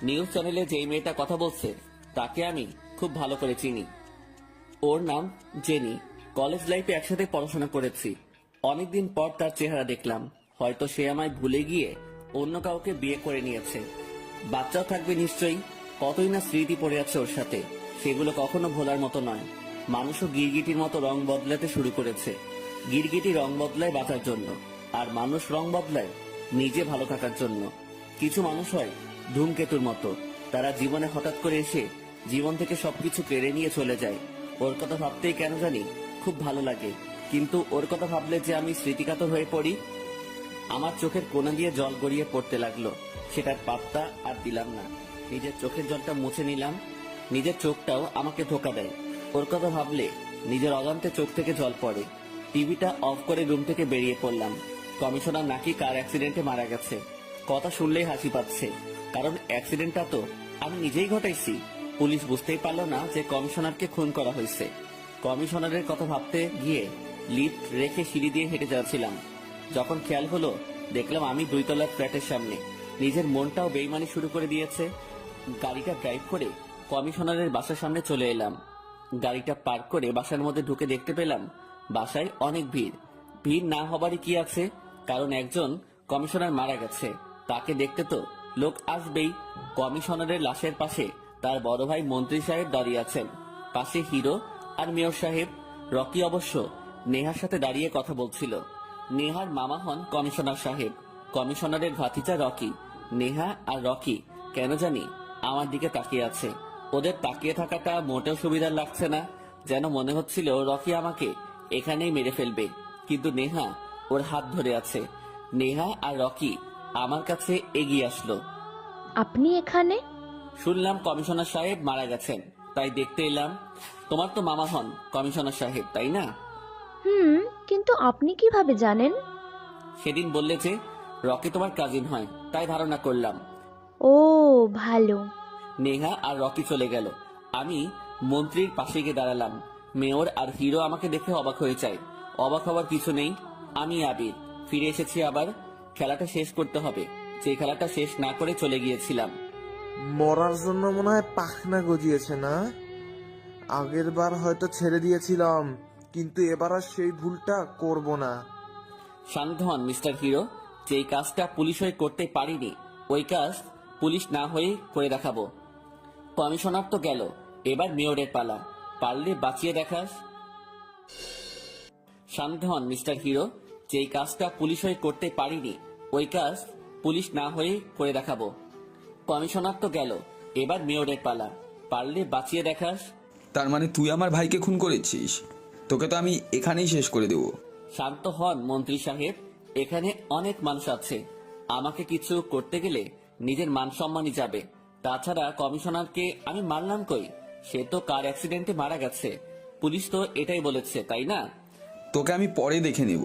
নিউজ চ্যানেলে যেই মেয়েটা কথা বলছে তাকে আমি খুব ভালো করে চিনি। ওর নাম জেনি। কলেজ লাইফে একসাথে পড়াশোনা করেছি। অনেকদিন পর তার চেহারা দেখলাম। হয়তো সে আমায় ভুলে গিয়ে অন্য কাউকে বিয়ে করে নিয়েছে। বাচ্চাও থাকবে নিশ্চয়ই। কতই না স্মৃতি পড়ে আছে ওর সাথে, সেগুলো কখনো ভোলার মতো নয়। মানুষও গিরগিটির মতো রং বদলাতে শুরু করেছে। গিরগিটি রং বদলায় বাঁচার জন্য, আর মানুষ রং বদলায় নিজে ভালো থাকার জন্য। কিছু মানুষ হয় ধূমকেতুর মতো, তারা জীবনে হঠাৎ করে এসে জীবন থেকে সবকিছু কেড়ে নিয়ে চলে যায়। ওর কথা ভাবতেই কেন জানি খুব ভালো লাগে, কিন্তু ওর কথা ভাবলে যে আমি স্মৃতিকাতর হয়ে পড়ি। আমার চোখের কোণা দিয়ে জল গড়িয়ে পড়তে লাগলো। সেটার পাত্তা আর দিলাম না, নিজের চোখের জলটা মুছে নিলাম। নিজের চোখটাও আমাকে ধোকা দেয়। ওর কথা ভাবলে নিজের অজান্তে চোখ থেকে জল পড়ে। টিভিটা অফ করে রুম থেকে বেরিয়ে পড়লাম। কমিশনার নাকি কার অ্যাক্সিডেন্টে মারা গেছে। কথা শুনলেই হাসি পাচ্ছে, কারণ অ্যাক্সিডেন্টটা তো আমি নিজেই ঘটাইছি। পুলিশ বুঝতেই পারলো না যে কমিশনারকে খুন করা হয়েছে। কমিশনারের কথা ভাবতে গিয়ে লিফট রেখে সিঁড়ি দিয়ে হেঁটে যাচ্ছিলাম। যখন খেয়াল হলো দেখলাম আমি 2 তলার ফ্ল্যাটের সামনে। নিজের মনটাও বেইমানি শুরু করে দিয়েছে। গাড়িটা ড্রাইভ করে কমিশনারের বাসার সামনে চলে এলাম। গাড়িটা পার্ক করে বাসার মধ্যে ঢুকে দেখতে পেলাম বাসায় অনেক ভিড়। ভিড় না হবারই কি আছে, কারণ একজন কমিশনার মারা গেছে, তাকে দেখতে তো লোক আসবেই। কমিশনারের লাশের পাশে তার বড় ভাই মন্ত্রী সাহেব দাঁড়িয়ে আছেন, পাশে হিরো আর মেয়র সাহেব। রকি অবশ্য নেহার সাথে দাঁড়িয়ে কথা বলছিল। নেহার মামা হন কমিশনার সাহেব, কমিশনারের ভাতিজা রকি। নেহা আর রকি কেন জানি আমার দিকে তাকিয়ে আছে। ওদের তাকিয়ে থাকাটা মোটেও সুবিধার লাগছে না, যেন মনে হচ্ছিল রকি আমাকে এখানেই মেরে ফেলবে। কিন্তু নেহা ওর হাত ধরে আছে। নেহা আর রকি আমার কাছে এগিয়ে আসলো। আপনি এখানে? শুনলাম কমিশনার সাহেব মারা গেছেন, তাই দেখতে এলাম। তোমার তো মামা হন কমিশনার সাহেব, তাই না? কিন্তু আপনি কিভাবে জানেন? সেদিন বললে যে রকি তোমার কাজিন হয়, তাই ধারণা করলাম। ও ভালো। নেহা আর রকি চলে গেল। আমি মন্ত্রীর পাশে গিয়ে দাঁড়ালাম। মেয়র আর হিরো আমাকে দেখে অবাক হয়ে যায়। অবাক হওয়ার কিছু নেই, আমি আবির, ফিরে এসেছি আবার। খেলাটা শেষ করতে হবে, যে খেলাটা শেষ না করে চলে গিয়েছিলাম। মরার জন্য মনে হয় পাখনা গজিয়েছে না? আগের বার হয়তো ছেড়ে দিয়েছিলাম, কিন্তু এবার আর সেই ভুলটা করব না। শান্ত হন মিস্টার হিরো। যেই কাজটা পুলিশ হয়ে করতে পারিনি, ওই কাজ পুলিশ না হয়ে করে দেখাবো। কমিশনার তো গেল, এবার মেয়রের পালা। পারলে বাঁচিয়ে দেখাস। শান্ত হন মিস্টার হিরো। যেই কাজটা পুলিশ হয়ে করতে পারিনি, ওই কাজ পুলিশ না হয়ে করে দেখাবো। কমিশনার তো গেল, এবার মেয়রের পালা। পারলে বাঁচিয়ে দেখাস। তার মানে তুই আমার ভাইকে খুন করেছিস? তোকে তো আমি এখানেই শেষ করে দেবো। শান্ত হন মন্ত্রী সাহেব। এখানে অনেক মানুষ আছে, আমাকে কিছু করতে গেলে নিজের মান সম্মানই যাবে। তাছাড়া কমিশনারকে আমি মারলাম কই? সে তো কার অ্যাক্সিডেন্টে মারা গেছে। পুলিশ তো এটাই বলেছে, তাই না? তোকে আমি পরে দেখে নেব,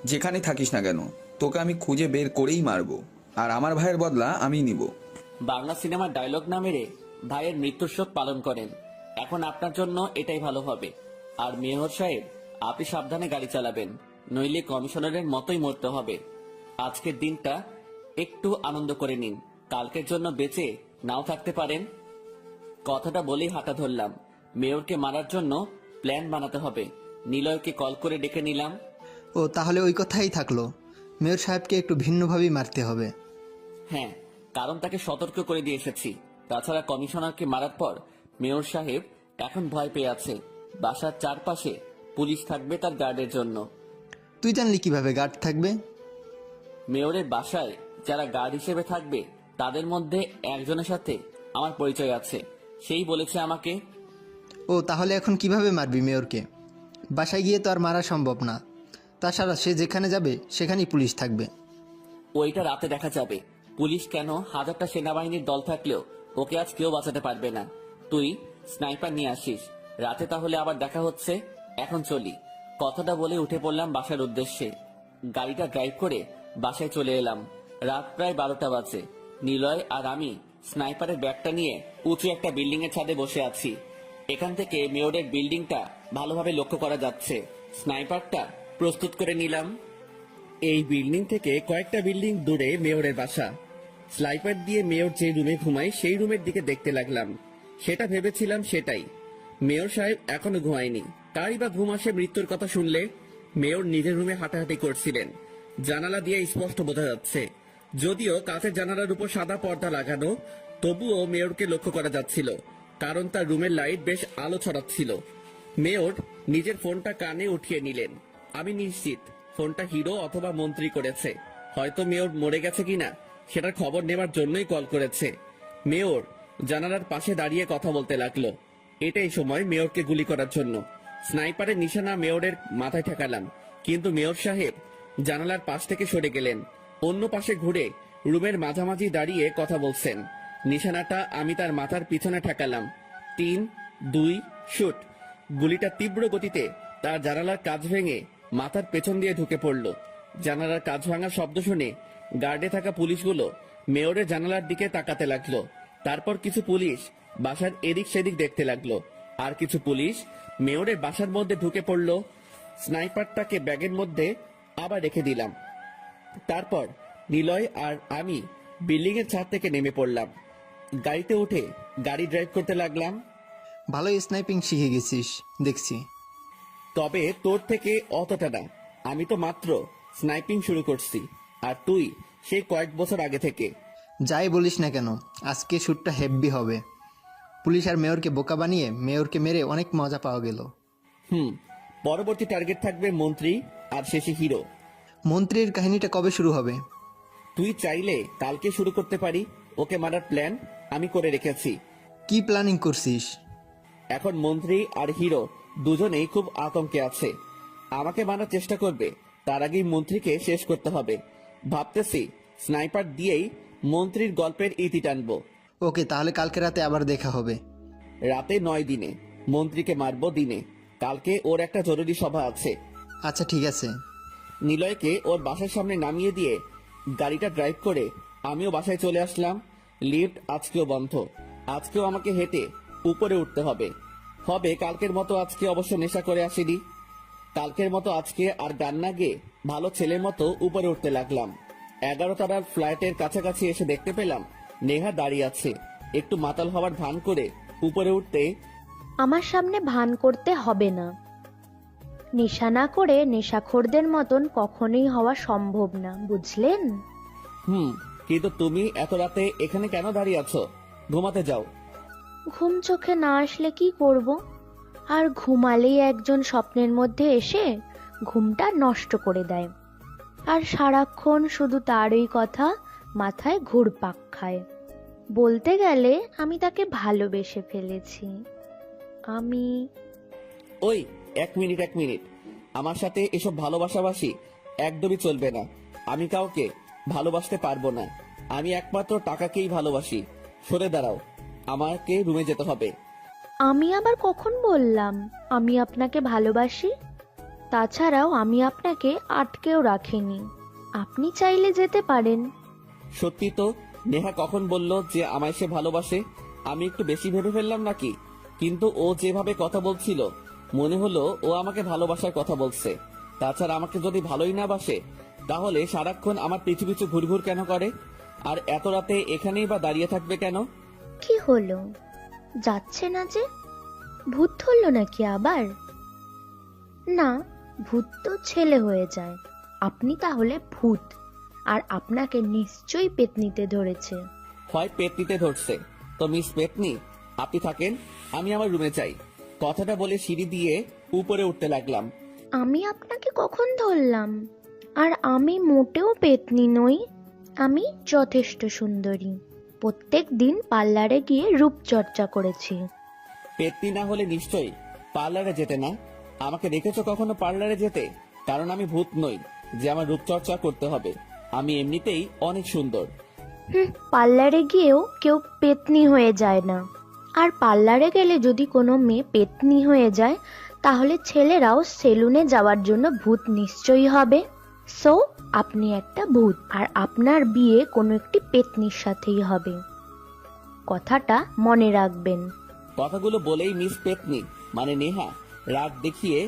যেখানে থাকিস না কেন। তোকে আমি খুঁজে বের করেই মারবো, আর আমার ভাইয়ের বদলা আমি নিব। বাংলা সিনেমার ডায়লগ না মেরে ভাইয়ের মৃত্যুর শোক পালন করেন। এখন আপনার জন্য এটাই ভালো হবে। আর মেয়র সাহেব, আপনি সাবধানে গাড়ি চালাবেন, নইলে কমিশনারের মতোই মরতে হবে। আজকের দিনটা একটু আনন্দ করে নিন, কালকের জন্য বেঁচে নাও থাকতে পারেন। কথাটা বলেই হাঁটা ধরলাম। মেয়রকে মারার জন্য প্ল্যান বানাতে হবে। নিলয়কে কল করে ডেকে নিলাম। ও তাহলে ওই কথাই থাকলো, মেয়র সাহেবকে একটু ভিন্নভাবেই মারতে হবে। হ্যাঁ, কারণ তাকে সতর্ক করে দিয়ে এসেছি। তাছাড়া কমিশনারকে মারার পর মেয়র সাহেব এখন ভয় পেয়ে আছে। বাসার চারপাশে পুলিশ থাকবে তার গার্ডের জন্য। তুই জানলি কিভাবে গার্ড থাকবে? মেয়রের বাসায় যারা গার্ড হিসেবে থাকবে তাদের মধ্যে একজনের সাথে আমার পরিচয় আছে, সেই বলেছে আমাকে। ও তাহলে এখন কিভাবে মারবি মেয়রকে? বাসায় গিয়ে তো আর মারা সম্ভব না। তাছাড়া সে যেখানে যাবে সেখানেই পুলিশ থাকবে। ওইটা রাতে দেখা যাবে। পুলিশ কেন, হাজারটা সেনাবাহিনীর দল থাকলেও ওকে আজ কেউ বাঁচাতে পারবে না। তুই স্নাইপার নিয়ে আসিস, রাতে তাহলে আবার দেখা হচ্ছে। এখন চলি। কথাটা বলে উঠে পড়লাম বাসার উদ্দেশ্যে। গাড়িটা ড্রাইভ করে বাসায় চলে এলাম। রাত প্রায় 12টা বাজে। নিলয় আর আমি স্নাইপারের ব্যাগটা নিয়ে উঁচু একটা বিল্ডিং এর ছাদে বসে আছি। এখান থেকে মেয়রের বিল্ডিংটা ভালোভাবে লক্ষ্য করা যাচ্ছে। স্নাইপারটা প্রস্তুত করে নিলাম। এই বিল্ডিং থেকে কয়েকটা বিল্ডিং দূরে মেয়রের বাসা। স্নাইপার দিয়ে মেয়র যে রুমে ঘুমায় সেই রুমের দিকে দেখতে লাগলাম। সেটা ভেবেছিলাম সেটাই। মেয়র সাহেব এখনো ঘুমায়নি। তারই বা ঘুম আসে মৃত্যুর কথা শুনলে? মেয়র নিজের রুমে হাঁটাহাঁটি করছিলেন। জানালা দিয়ে স্পষ্ট বোঝা যাচ্ছে। যদিও কাঁচের জানালার উপর সাদা পর্দা লাগানো, তবুও মেয়রকে লক্ষ্য করা যাচ্ছিল, কারণ তার রুমের লাইট বেশ আলো ছড়াচ্ছিল। মেয়র নিজের ফোনটা কানে উঠিয়ে নিলেন। আমি নিশ্চিত ফোনটা হিরো অথবা মন্ত্রী করেছে। হয়তো মেয়র মরে গেছে কিনা সেটার খবর নেবার জন্যই কল করেছে। মেয়র জানালার পাশে দাঁড়িয়ে কথা বলতে লাগলো। এটাই সময় মেয়রকে গুলি করার জন্য। স্নাইপারের নিশানা মেয়রের মাথায় ঠেকালাম, কিন্তু মেয়র সাহেব জানালার পাশ থেকে সরে গেলেন। অন্য পাশে ঘুরে রুমের মাঝামাঝি দাঁড়িয়ে কথা বলছেন। নিশানাটা আমি তার মাথার পিছনে ঠেকালাম। 3, 2, শুট। গুলিটা তীব্র গতিতে তার জানালার কাঁচ ভেঙে মাথার পেছন দিয়ে ঢুকে পড়ল। জানালার কাঁচ ভাঙার শব্দ শুনে গার্ডে থাকা পুলিশগুলো মেয়রের জানালার দিকে তাকাতে লাগলো। তারপর কিছু পুলিশ বাসার এদিক সেদিক দেখতে লাগলো, আর কিছু পুলিশ মেয়রের বাসার মধ্যে ঢুকে পড়ল। স্নাইপারটাকে ব্যাগের মধ্যে আবার রেখে দিলাম। তারপর নিলয় আর আমি বিল্ডিং এর ছাদ থেকে নেমে পড়লাম। গাড়িতে উঠে গাড়ি ড্রাইভ করতে লাগলাম। ভালোই স্নাইপিং শিখে গেছিস দেখছি। তবে তোর থেকে অতটা না। আমি তো মাত্র স্নাইপিং শুরু করছি, আর তুই সেই কয়েক বছর আগে থেকে। যাই বলিস না কেন, আজকে শ্যুটটা হেভি হবে। পুলিশ আর মেয়রকে বোকা বানিয়ে মেয়রকে মেরে অনেক মজা পাওয়া গেল। পরবর্তী টার্গেট থাকবে মন্ত্রী, আর শেষে হিরো। মন্ত্রীর কাহিনীটা কবে শুরু হবে? তুই চাইলে কালকে শুরু করতে পারি। ওকে মারার প্ল্যান আমি করে রেখেছি। কি প্ল্যানিং করছিস? এখন মন্ত্রী আর হিরো দুজনেই খুব আতঙ্কে আছে। আমাকে মারার চেষ্টা করবে, তার আগেই মন্ত্রীকে শেষ করতে হবে। ভাবতেছি স্নাইপার দিয়েই মন্ত্রীর গল্পের ইতি টানবো। ওকে, তাহলে কালকে রাতে আবার দেখা হবে। রাতে নয়, দিনে। মন্ত্রীকে মারবো দিনে। কালকে ওর একটা জরুরি সভা আছে। আচ্ছা ঠিক আছে। নিলয়কে ওর বাসার সামনে নামিয়ে দিয়ে গাড়িটা ড্রাইভ করে আমিও বাসায় চলে আসলাম। লিফট আজকেও বন্ধ। আজকেও আমাকে হেঁটে উপরে উঠতে হবে। কালকের মতো আজকে অবশ্য নেশা করে আসিনি। কালকের মতো আজকে আর গান না গেয়ে ভালো ছেলের মতো উপরে উঠতে লাগলাম। 11 তলার ফ্ল্যাটের কাছাকাছি এসে দেখতে পেলাম নেহা দাঁড়িয়ে আছে। একটু মাতাল হওয়ার ভান করে উপরে উঠতে আমার সামনে ভান করতে হবে না। নেশা না করে নেশাখোরদের মতন কখনোই হওয়া সম্ভব না, বুঝলেন? কিন্তু তুমি এত রাতে এখানে কেন দাঁড়িয়ে আছো? ঘুমাতে যাও। ঘুম চোখে না আসলে কি করব? আর ঘুমালেই একজন স্বপ্নের মধ্যে এসে ঘুমটা নষ্ট করে দেয়, আর সারাক্ষণ শুধু তারই কথা মাথায় ঘুরপাক খায়। বলতে গেলে আমি তাকে ভালোবেসে ফেলেছি। আমি ওই এক মিনিট আমার সাথে এসব ভালোবাসাবাসি একদমই চলবে না। আমি কাউকে ভালোবাসতে পারবো না। আমি একমাত্র টাকাকেই ভালোবাসি। সরে দাঁড়াও, আমাকে রুমে যেতে হবে। আমি আবার কখন বললাম আমি আপনাকে ভালোবাসি? তাছাড়াও আমি আপনাকে আটকেও রাখিনি, আপনি চাইলে যেতে পারেন। সত্যি তো, নেহা কখন বলল যে আমায় সে ভালোবাসে? আমি একটু বেশি ভেবে ফেললাম নাকি? কিন্তু ও যেভাবে কথা বলছিল মনে হলো ও আমাকে ভালোবাসার কথা বলছে। তাছাড়া আমাকে যদি ভালোই না বাসে তাহলে সারাক্ষণ আমার পিছু পিছু ঘুরঘুর কেন করে? আর এত রাতে এখানেই বা দাঁড়িয়ে থাকবে কেন? কি হলো, যাচ্ছে না যে? ভূত ধরল নাকি আবার? না, ভূত তো ছেলে হয়ে যায়। আপনি তাহলে ভূত, আর আপনাকে নিশ্চয়ই পেতনিতে ধরেছে। হয় পেতনিতে ধরছে তো মিস পেতনি আপনি থাকেন, আমি আমার রুমে চাই। কথাটা বলে সিঁড়ি দিয়ে উপরে উঠতে লাগলাম। আমি আপনাকে কখন ধরলাম? আর আমি মোটেও পেতনি নই। আমি যথেষ্ট সুন্দরী, প্রত্যেক দিন পার্লারে গিয়ে রূপচর্চা করেছি। পেতনি না হলে নিশ্চয়ই পার্লারে যেতে না। আমাকে দেখেছো কখনো পার্লারে যেতে? কারণ আমি ভূত নই যে আমার রূপচর্চা করতে হবে। আমি এমনিতেই অনেক সুন্দর। পার্লারে গিয়েও কেউ পেতনি হয়ে যায় না। আর পার্লারে গেলে যদি কোনো মেয়ে পেতনি হয়ে যায় তাহলে ছেলেরাও সেলুনে যাওয়ার জন্য ভূত নিশ্চয়ই হবে। সো আপনি একটা ভূত, আর আপনার বিয়ে কোনো একটি পেতনির সাথেই হবে। কথাটা মনে রাখবেন। কথাগুলো বলেই মিস পেতনি মানে নেহা রাগ দেখিয়ে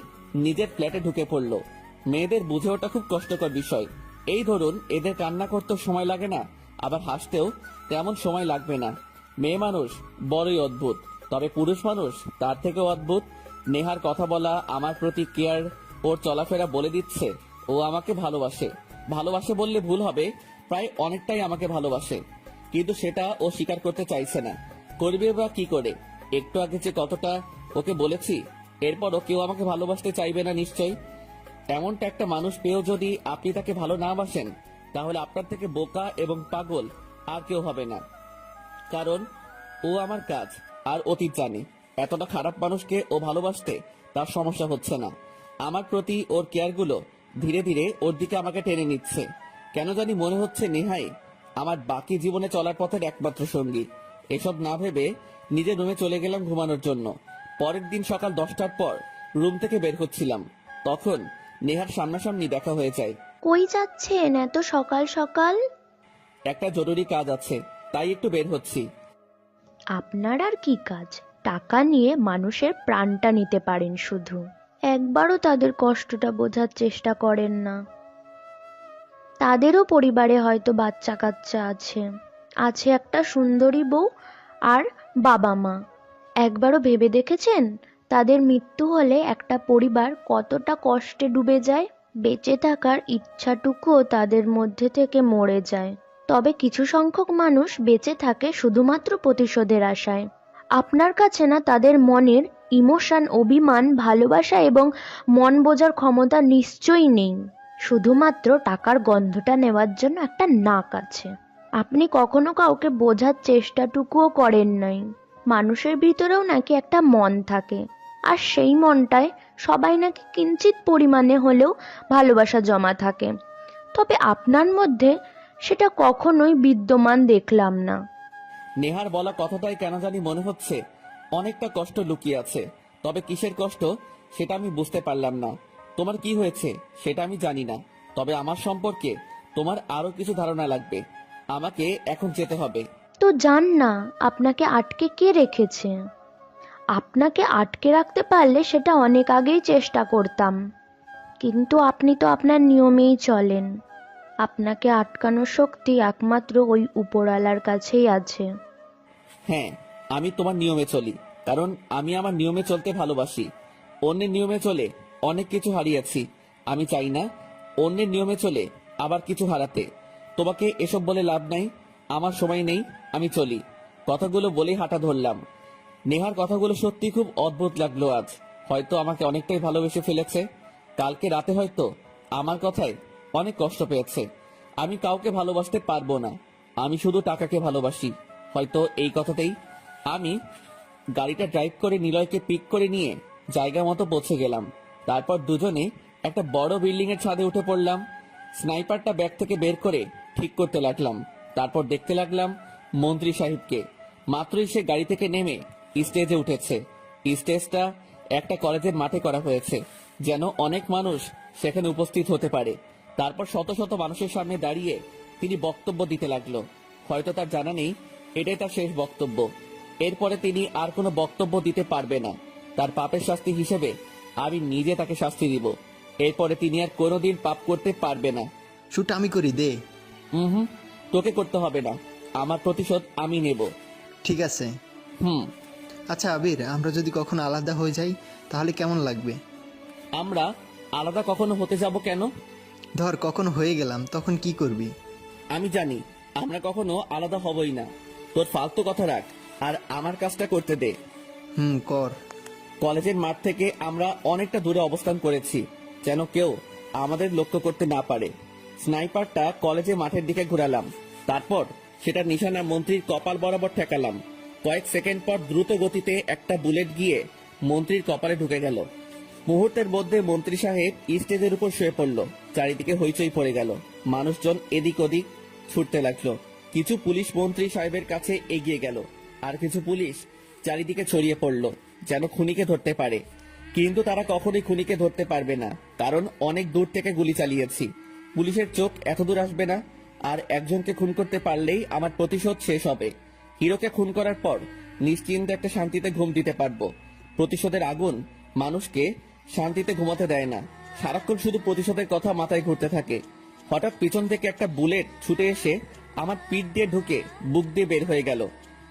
নিজের ফ্ল্যাটে ঢুকে পড়লো। মেয়েদের বুঝে ওঠা খুব কষ্টকর বিষয়। এই ধরুন, এদের কান্না করতেও সময় লাগে না, আবার হাসতেও তেমন সময় লাগবে না। মেয়ে মানুষ বড়ই অদ্ভুত, তবে পুরুষ মানুষ তার থেকেও অদ্ভুত। নেহার কথা বলা, আমার প্রতি কেয়ার, ওর চলাফেরা বলে দিচ্ছে ও আমাকে ভালোবাসে। ভালোবাসে বললে ভুল হবে, প্রায় অনেকটাই আমাকে ভালোবাসে। কিন্তু সেটা ও স্বীকার করতে চাইছে না। করবে বা কি করে? একটু আগে যে কতটা ওকে বলেছি, এরপরও কেউ আমাকে ভালোবাসতে চাইবে না নিশ্চয়ই। এমনটা একটা মানুষ পেয়েও যদি আপনি তাকে ভালো না বাসেন তাহলে আপনার থেকে বোকা এবং পাগল আর কেউ হবে না। কারণ ও আমার কাজ আর অতীত জানে। এতটা খারাপ মানুষকে ও ভালোবাসতে তার সমস্যা হচ্ছে না। আমার প্রতি ওর কেয়ারগুলো ধীরে ধীরে ওর দিকে আমাকে টেনে নিচ্ছে। কেন জানি মনে হচ্ছে নেহাই আমার বাকি জীবনে চলার পথের একমাত্র সঙ্গী। এসব না ভেবে নিজের রুমে চলে গেলাম ঘুমানোর জন্য। পরের দিন সকাল 10টার পর রুম থেকে বের হচ্ছিলাম, তখন নেহার সামনাসামনি দেখা হয়ে যায়। কই যাচ্ছেন এত সকাল সকাল? একটা জরুরি কাজ আছে, তাই একটু বের হচ্ছি। আপনার আর কি কাজ? টাকা নিয়ে মানুষের প্রাণটা নিতে পারেন, শুধু একবারও তাদের কষ্টটা বোঝার চেষ্টা করেন না। তাদেরও পরিবারে হয়তো বাচ্চা কাচ্চা আছে একটা সুন্দরী বউ আর বাবা মা। একবারও ভেবে দেখেছেন তাদের মৃত্যু হলে একটা পরিবার কতটা কষ্টে ডুবে যায়? বেঁচে থাকার ইচ্ছাটুকুও তাদের মধ্যে থেকে মরে যায়। তবে কিছু সংখ্যক মানুষ বেঁচে থাকে শুধুমাত্র প্রতিশোধের আশায়। আপনার কাছে না তাদের মনের ইমোশন, অভিমান, ভালোবাসা এবং মন বোঝার ক্ষমতা নিশ্চয়ই নেই। শুধুমাত্র টাকার গন্ধটা নেওয়ার জন্য একটা নাক আছে। আপনি কখনো কাউকে বোঝার চেষ্টাটুকুও করেন নাই। মানুষের ভিতরেও নাকি একটা মন থাকে, আর সেই মনটায় সবাই নাকি কিঞ্চিত পরিমাণে হলেও ভালোবাসা জমা থাকে। তবে আপনার মধ্যে সেটা কখনোই বিদ্যমান দেখলাম না। নেহার বলা কথাটাই কেন জানি মনে হচ্ছে অনেকটা কষ্ট লুকিয়ে আছে। তবে কিসের কষ্ট সেটা আমি বুঝতে পারলাম না। তোমার কি হয়েছে সেটা আমি জানি না, তবে আমার সম্পর্কে তোমার আরো কিছু ধারণা লাগবে। আমাকে এখন যেতে হবে। তো যান না, আপনাকে আটকে কে রেখেছে? আপনাকে আটকে রাখতে পারলে সেটা অনেক আগেই চেষ্টা করতাম, কিন্তু আপনি তো আপনার নিয়মেই চলেন। আপনাকে আটকানোর শক্তি একমাত্র ওই উপরওয়ালার কাছেই আছে। হ্যাঁ, আমি তোমার নিয়মে চলি, কারণ আমি আমার নিয়মে চলতে ভালোবাসি। অন্যের নিয়মে চলে অনেক কিছু হারিয়েছি। আমি চাই না অন্যের নিয়মে চলে আবার কিছু হারাতে। তোমাকে এসব বলে লাভ নাই, আমার সময় নেই, আমি চলি। কথাগুলো বলেই হাঁটা ধরলাম। নেহার কথাগুলো সত্যি খুব অদ্ভুত লাগলো আজ। হয়তো আমাকে অনেকটাই ভালোবেসে ফেলেছে। কালকে রাতে হয়তো আমার কথায় অনেক কষ্ট পেয়েছে। আমি কাউকে ভালোবাসতে পারবো না, আমি শুধু টাকাকে ভালোবাসি। হয়তো এই কথাতেই আমি গাড়িটা ড্রাইভ করে নিলয়কে পিক করে নিয়ে জায়গা মতো পৌঁছে গেলাম। তারপর দুজনে একটা বড় বিল্ডিং এর ছাদে উঠে পড়লাম। স্নাইপারটা ব্যাগ থেকে বের করে ঠিক করতে লাগলাম। তারপর দেখতে লাগলাম মন্ত্রী সাহেবকে। মাত্রই সে গাড়ি থেকে নেমে স্টেজে উঠেছে। স্টেজটা একটা কলেজের মাঠে করা হয়েছে, যেন অনেক মানুষ সেখানে উপস্থিত হতে পারে। তারপর শত শত মানুষের সামনে দাঁড়িয়ে তিনি বক্তব্য দিতে লাগলো। হয়তো তার জানা নেই এটাই তার শেষ বক্তব্য। এরপরে তিনি আর কোনো বক্তব্য দিতে পারবে না। তার পাপের শাস্তি হিসেবে আমি নিজে তাকে শাস্তি দিব। এরপরে তিনি আর কোনোদিন পাপ করতে পারবে না। শুট আমি করি, দে। হুম, তোকে করতে হবে না, আমার প্রতিশোধ আমি নেব। ঠিক আছে। হুম। আচ্ছা আবির, আমরা যদি কখনো আলাদা হয়ে যাই তাহলে কেমন লাগবে? আমরা আলাদা কখনো হতে যাব কেন? ধর কখনো হয়ে গেলাম, তখন কি করবি? আমি জানি আমরা কখনো আলাদা হবই না। তোর ফালতু কথা রাখ আর আমার কাজটা করতে দে। কর। কলেজের মাঠ থেকে আমরা অনেকটা দূরে অবস্থান করেছি, যেন কেউ আমাদের লক্ষ্য করতে না পারে। স্নাইপারটা কলেজের মাঠের দিকে ঘুরালাম। তারপর সেটা নিশানা মন্ত্রীর কপাল বরাবর ঠেকালাম। কয়েক সেকেন্ড পর দ্রুত গতিতে একটা বুলেট গিয়ে মন্ত্রীর কপালে ঢুকে গেল। মুহূর্তের মধ্যে মন্ত্রী সাহেব স্টেজের উপর শুয়ে পড়ল। চারিদিকে হইচই পড়ে গেল। মানুষজন এদিক ওদিক ছুটতে লাগলো। কিছু পুলিশ মন্ত্রী সাহেবের কাছে এগিয়ে গেল, আর কিছু পুলিশ চারিদিকে ছড়িয়ে পড়ল, যেন খুনিকে ধরতে পারে। কিন্তু তারা কখনোই খুনিকে ধরতে পারবে না, কারণ অনেক দূর থেকে গুলি চালিয়েছি। পুলিশের চোখ এত দূর আসবে না। আর একজনকে খুন করতে পারলেই আমার প্রতিশোধ শেষ হবে। হিরোকে খুন করার পর নিশ্চিন্তে একটা শান্তিতে ঘুম দিতে পারবো। প্রতিশোধের আগুন মানুষকে শান্তিতে ঘুমাতে দেয় না, সারাক্ষণ শুধু প্রতিশোধের কথা মাথায় ঘুরতে থাকে। হঠাৎ পিছন থেকে একটা বুলেট ছুটে এসে আমার পিঠ দিয়ে ঢুকে বুক দিয়ে বের হয়ে গেল।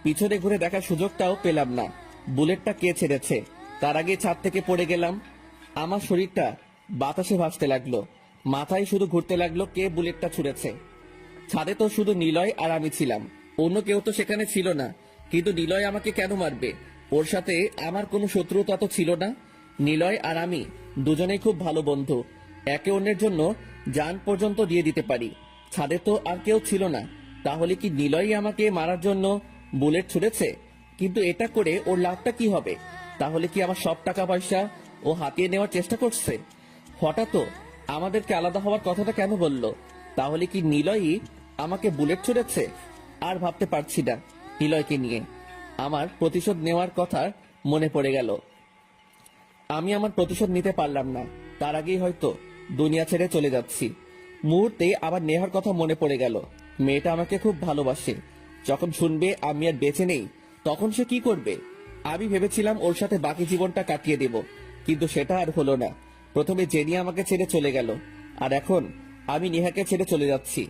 পিছনে ঘুরে দেখার সুযোগটাও পেলাম না বুলেটটা কে ছেড়েছে। তার আগে ছাদ থেকে পড়ে গেলাম। আমার শরীরটা বাতাসে ভাসতে লাগলো, মাথায় শুধু ঘুরতে লাগলো কে বুলেটটা ছুড়েছে। ছাদে তো শুধু নিলয় আর আমি ছিলাম, অন্য কেউ তো সেখানে ছিল না। কিন্তু নিলয় আমাকে কেন মারবে? ওর সাথে আমার কোনো শত্রুতা তো ছিল না। নিলয় আর আমি দুজনেই খুব ভালো বন্ধু, একে অন্যের জন্য জান পর্যন্ত দিয়ে দিতে পারি। ছাদে তো আর কেউ ছিল না, তাহলে কি নিলয় আমাকে মারার জন্য বুলেট ছুড়েছে? কিন্তু এটা করে ওর লাভটা কি হবে? তাহলে কি আমার সব টাকা পয়সা ও হাতিয়ে নেওয়ার চেষ্টা করছে? হঠাৎ আমাদেরকে আলাদা হওয়ার কথাটা কেন বলল? তাহলে কি নিলয়ই আমাকে বুলেট ছুড়েছে? আর ভাবতে পারছি না নিলয়কে নিয়ে। আমার প্রতিশোধ নেওয়ার কথা মনে পড়ে গেল। আমি আমার প্রতিশোধ নিতে পারলাম না, তার আগেই হয়তো দুনিয়া ছেড়ে চলে যাচ্ছি। মুহূর্তে আবার নেহার কথা মনে পড়ে গেল। মেয়েটা আমাকে খুব ভালোবাসে। যখন শুনবে আমি আর বেঁচে নেই, তখন সে কি করবে? আমি ভেবেছিলাম ওর সাথে বাকি জীবনটা কাটিয়ে দেব, কিন্তু সেটা আর হলো না। প্রথমে জেনি আমাকে ছেড়ে চলে গেল, আর এখন আমি নেহাকে ছেড়ে চলে যাচ্ছি।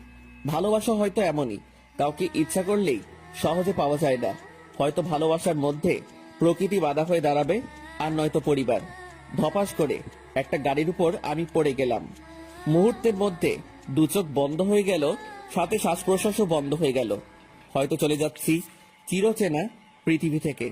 ভালোবাসা হয়তো এমনই, কাউকে ইচ্ছা করলেই সহজে পাওয়া যায় না। হয়তো ভালোবাসার মধ্যে প্রকৃতি বাধা হয়ে দাঁড়াবে, আর নয়তো পরিবার। ধপাস করে একটা গাড়ির উপর আমি পড়ে গেলাম। মুহূর্তের মধ্যে দু চোখ বন্ধ হয়ে গেল, সাথে শ্বাস প্রশ্বাসও বন্ধ হয়ে গেল। হয়তো চলে যাচ্ছি চিরচেনা পৃথিবী থেকে।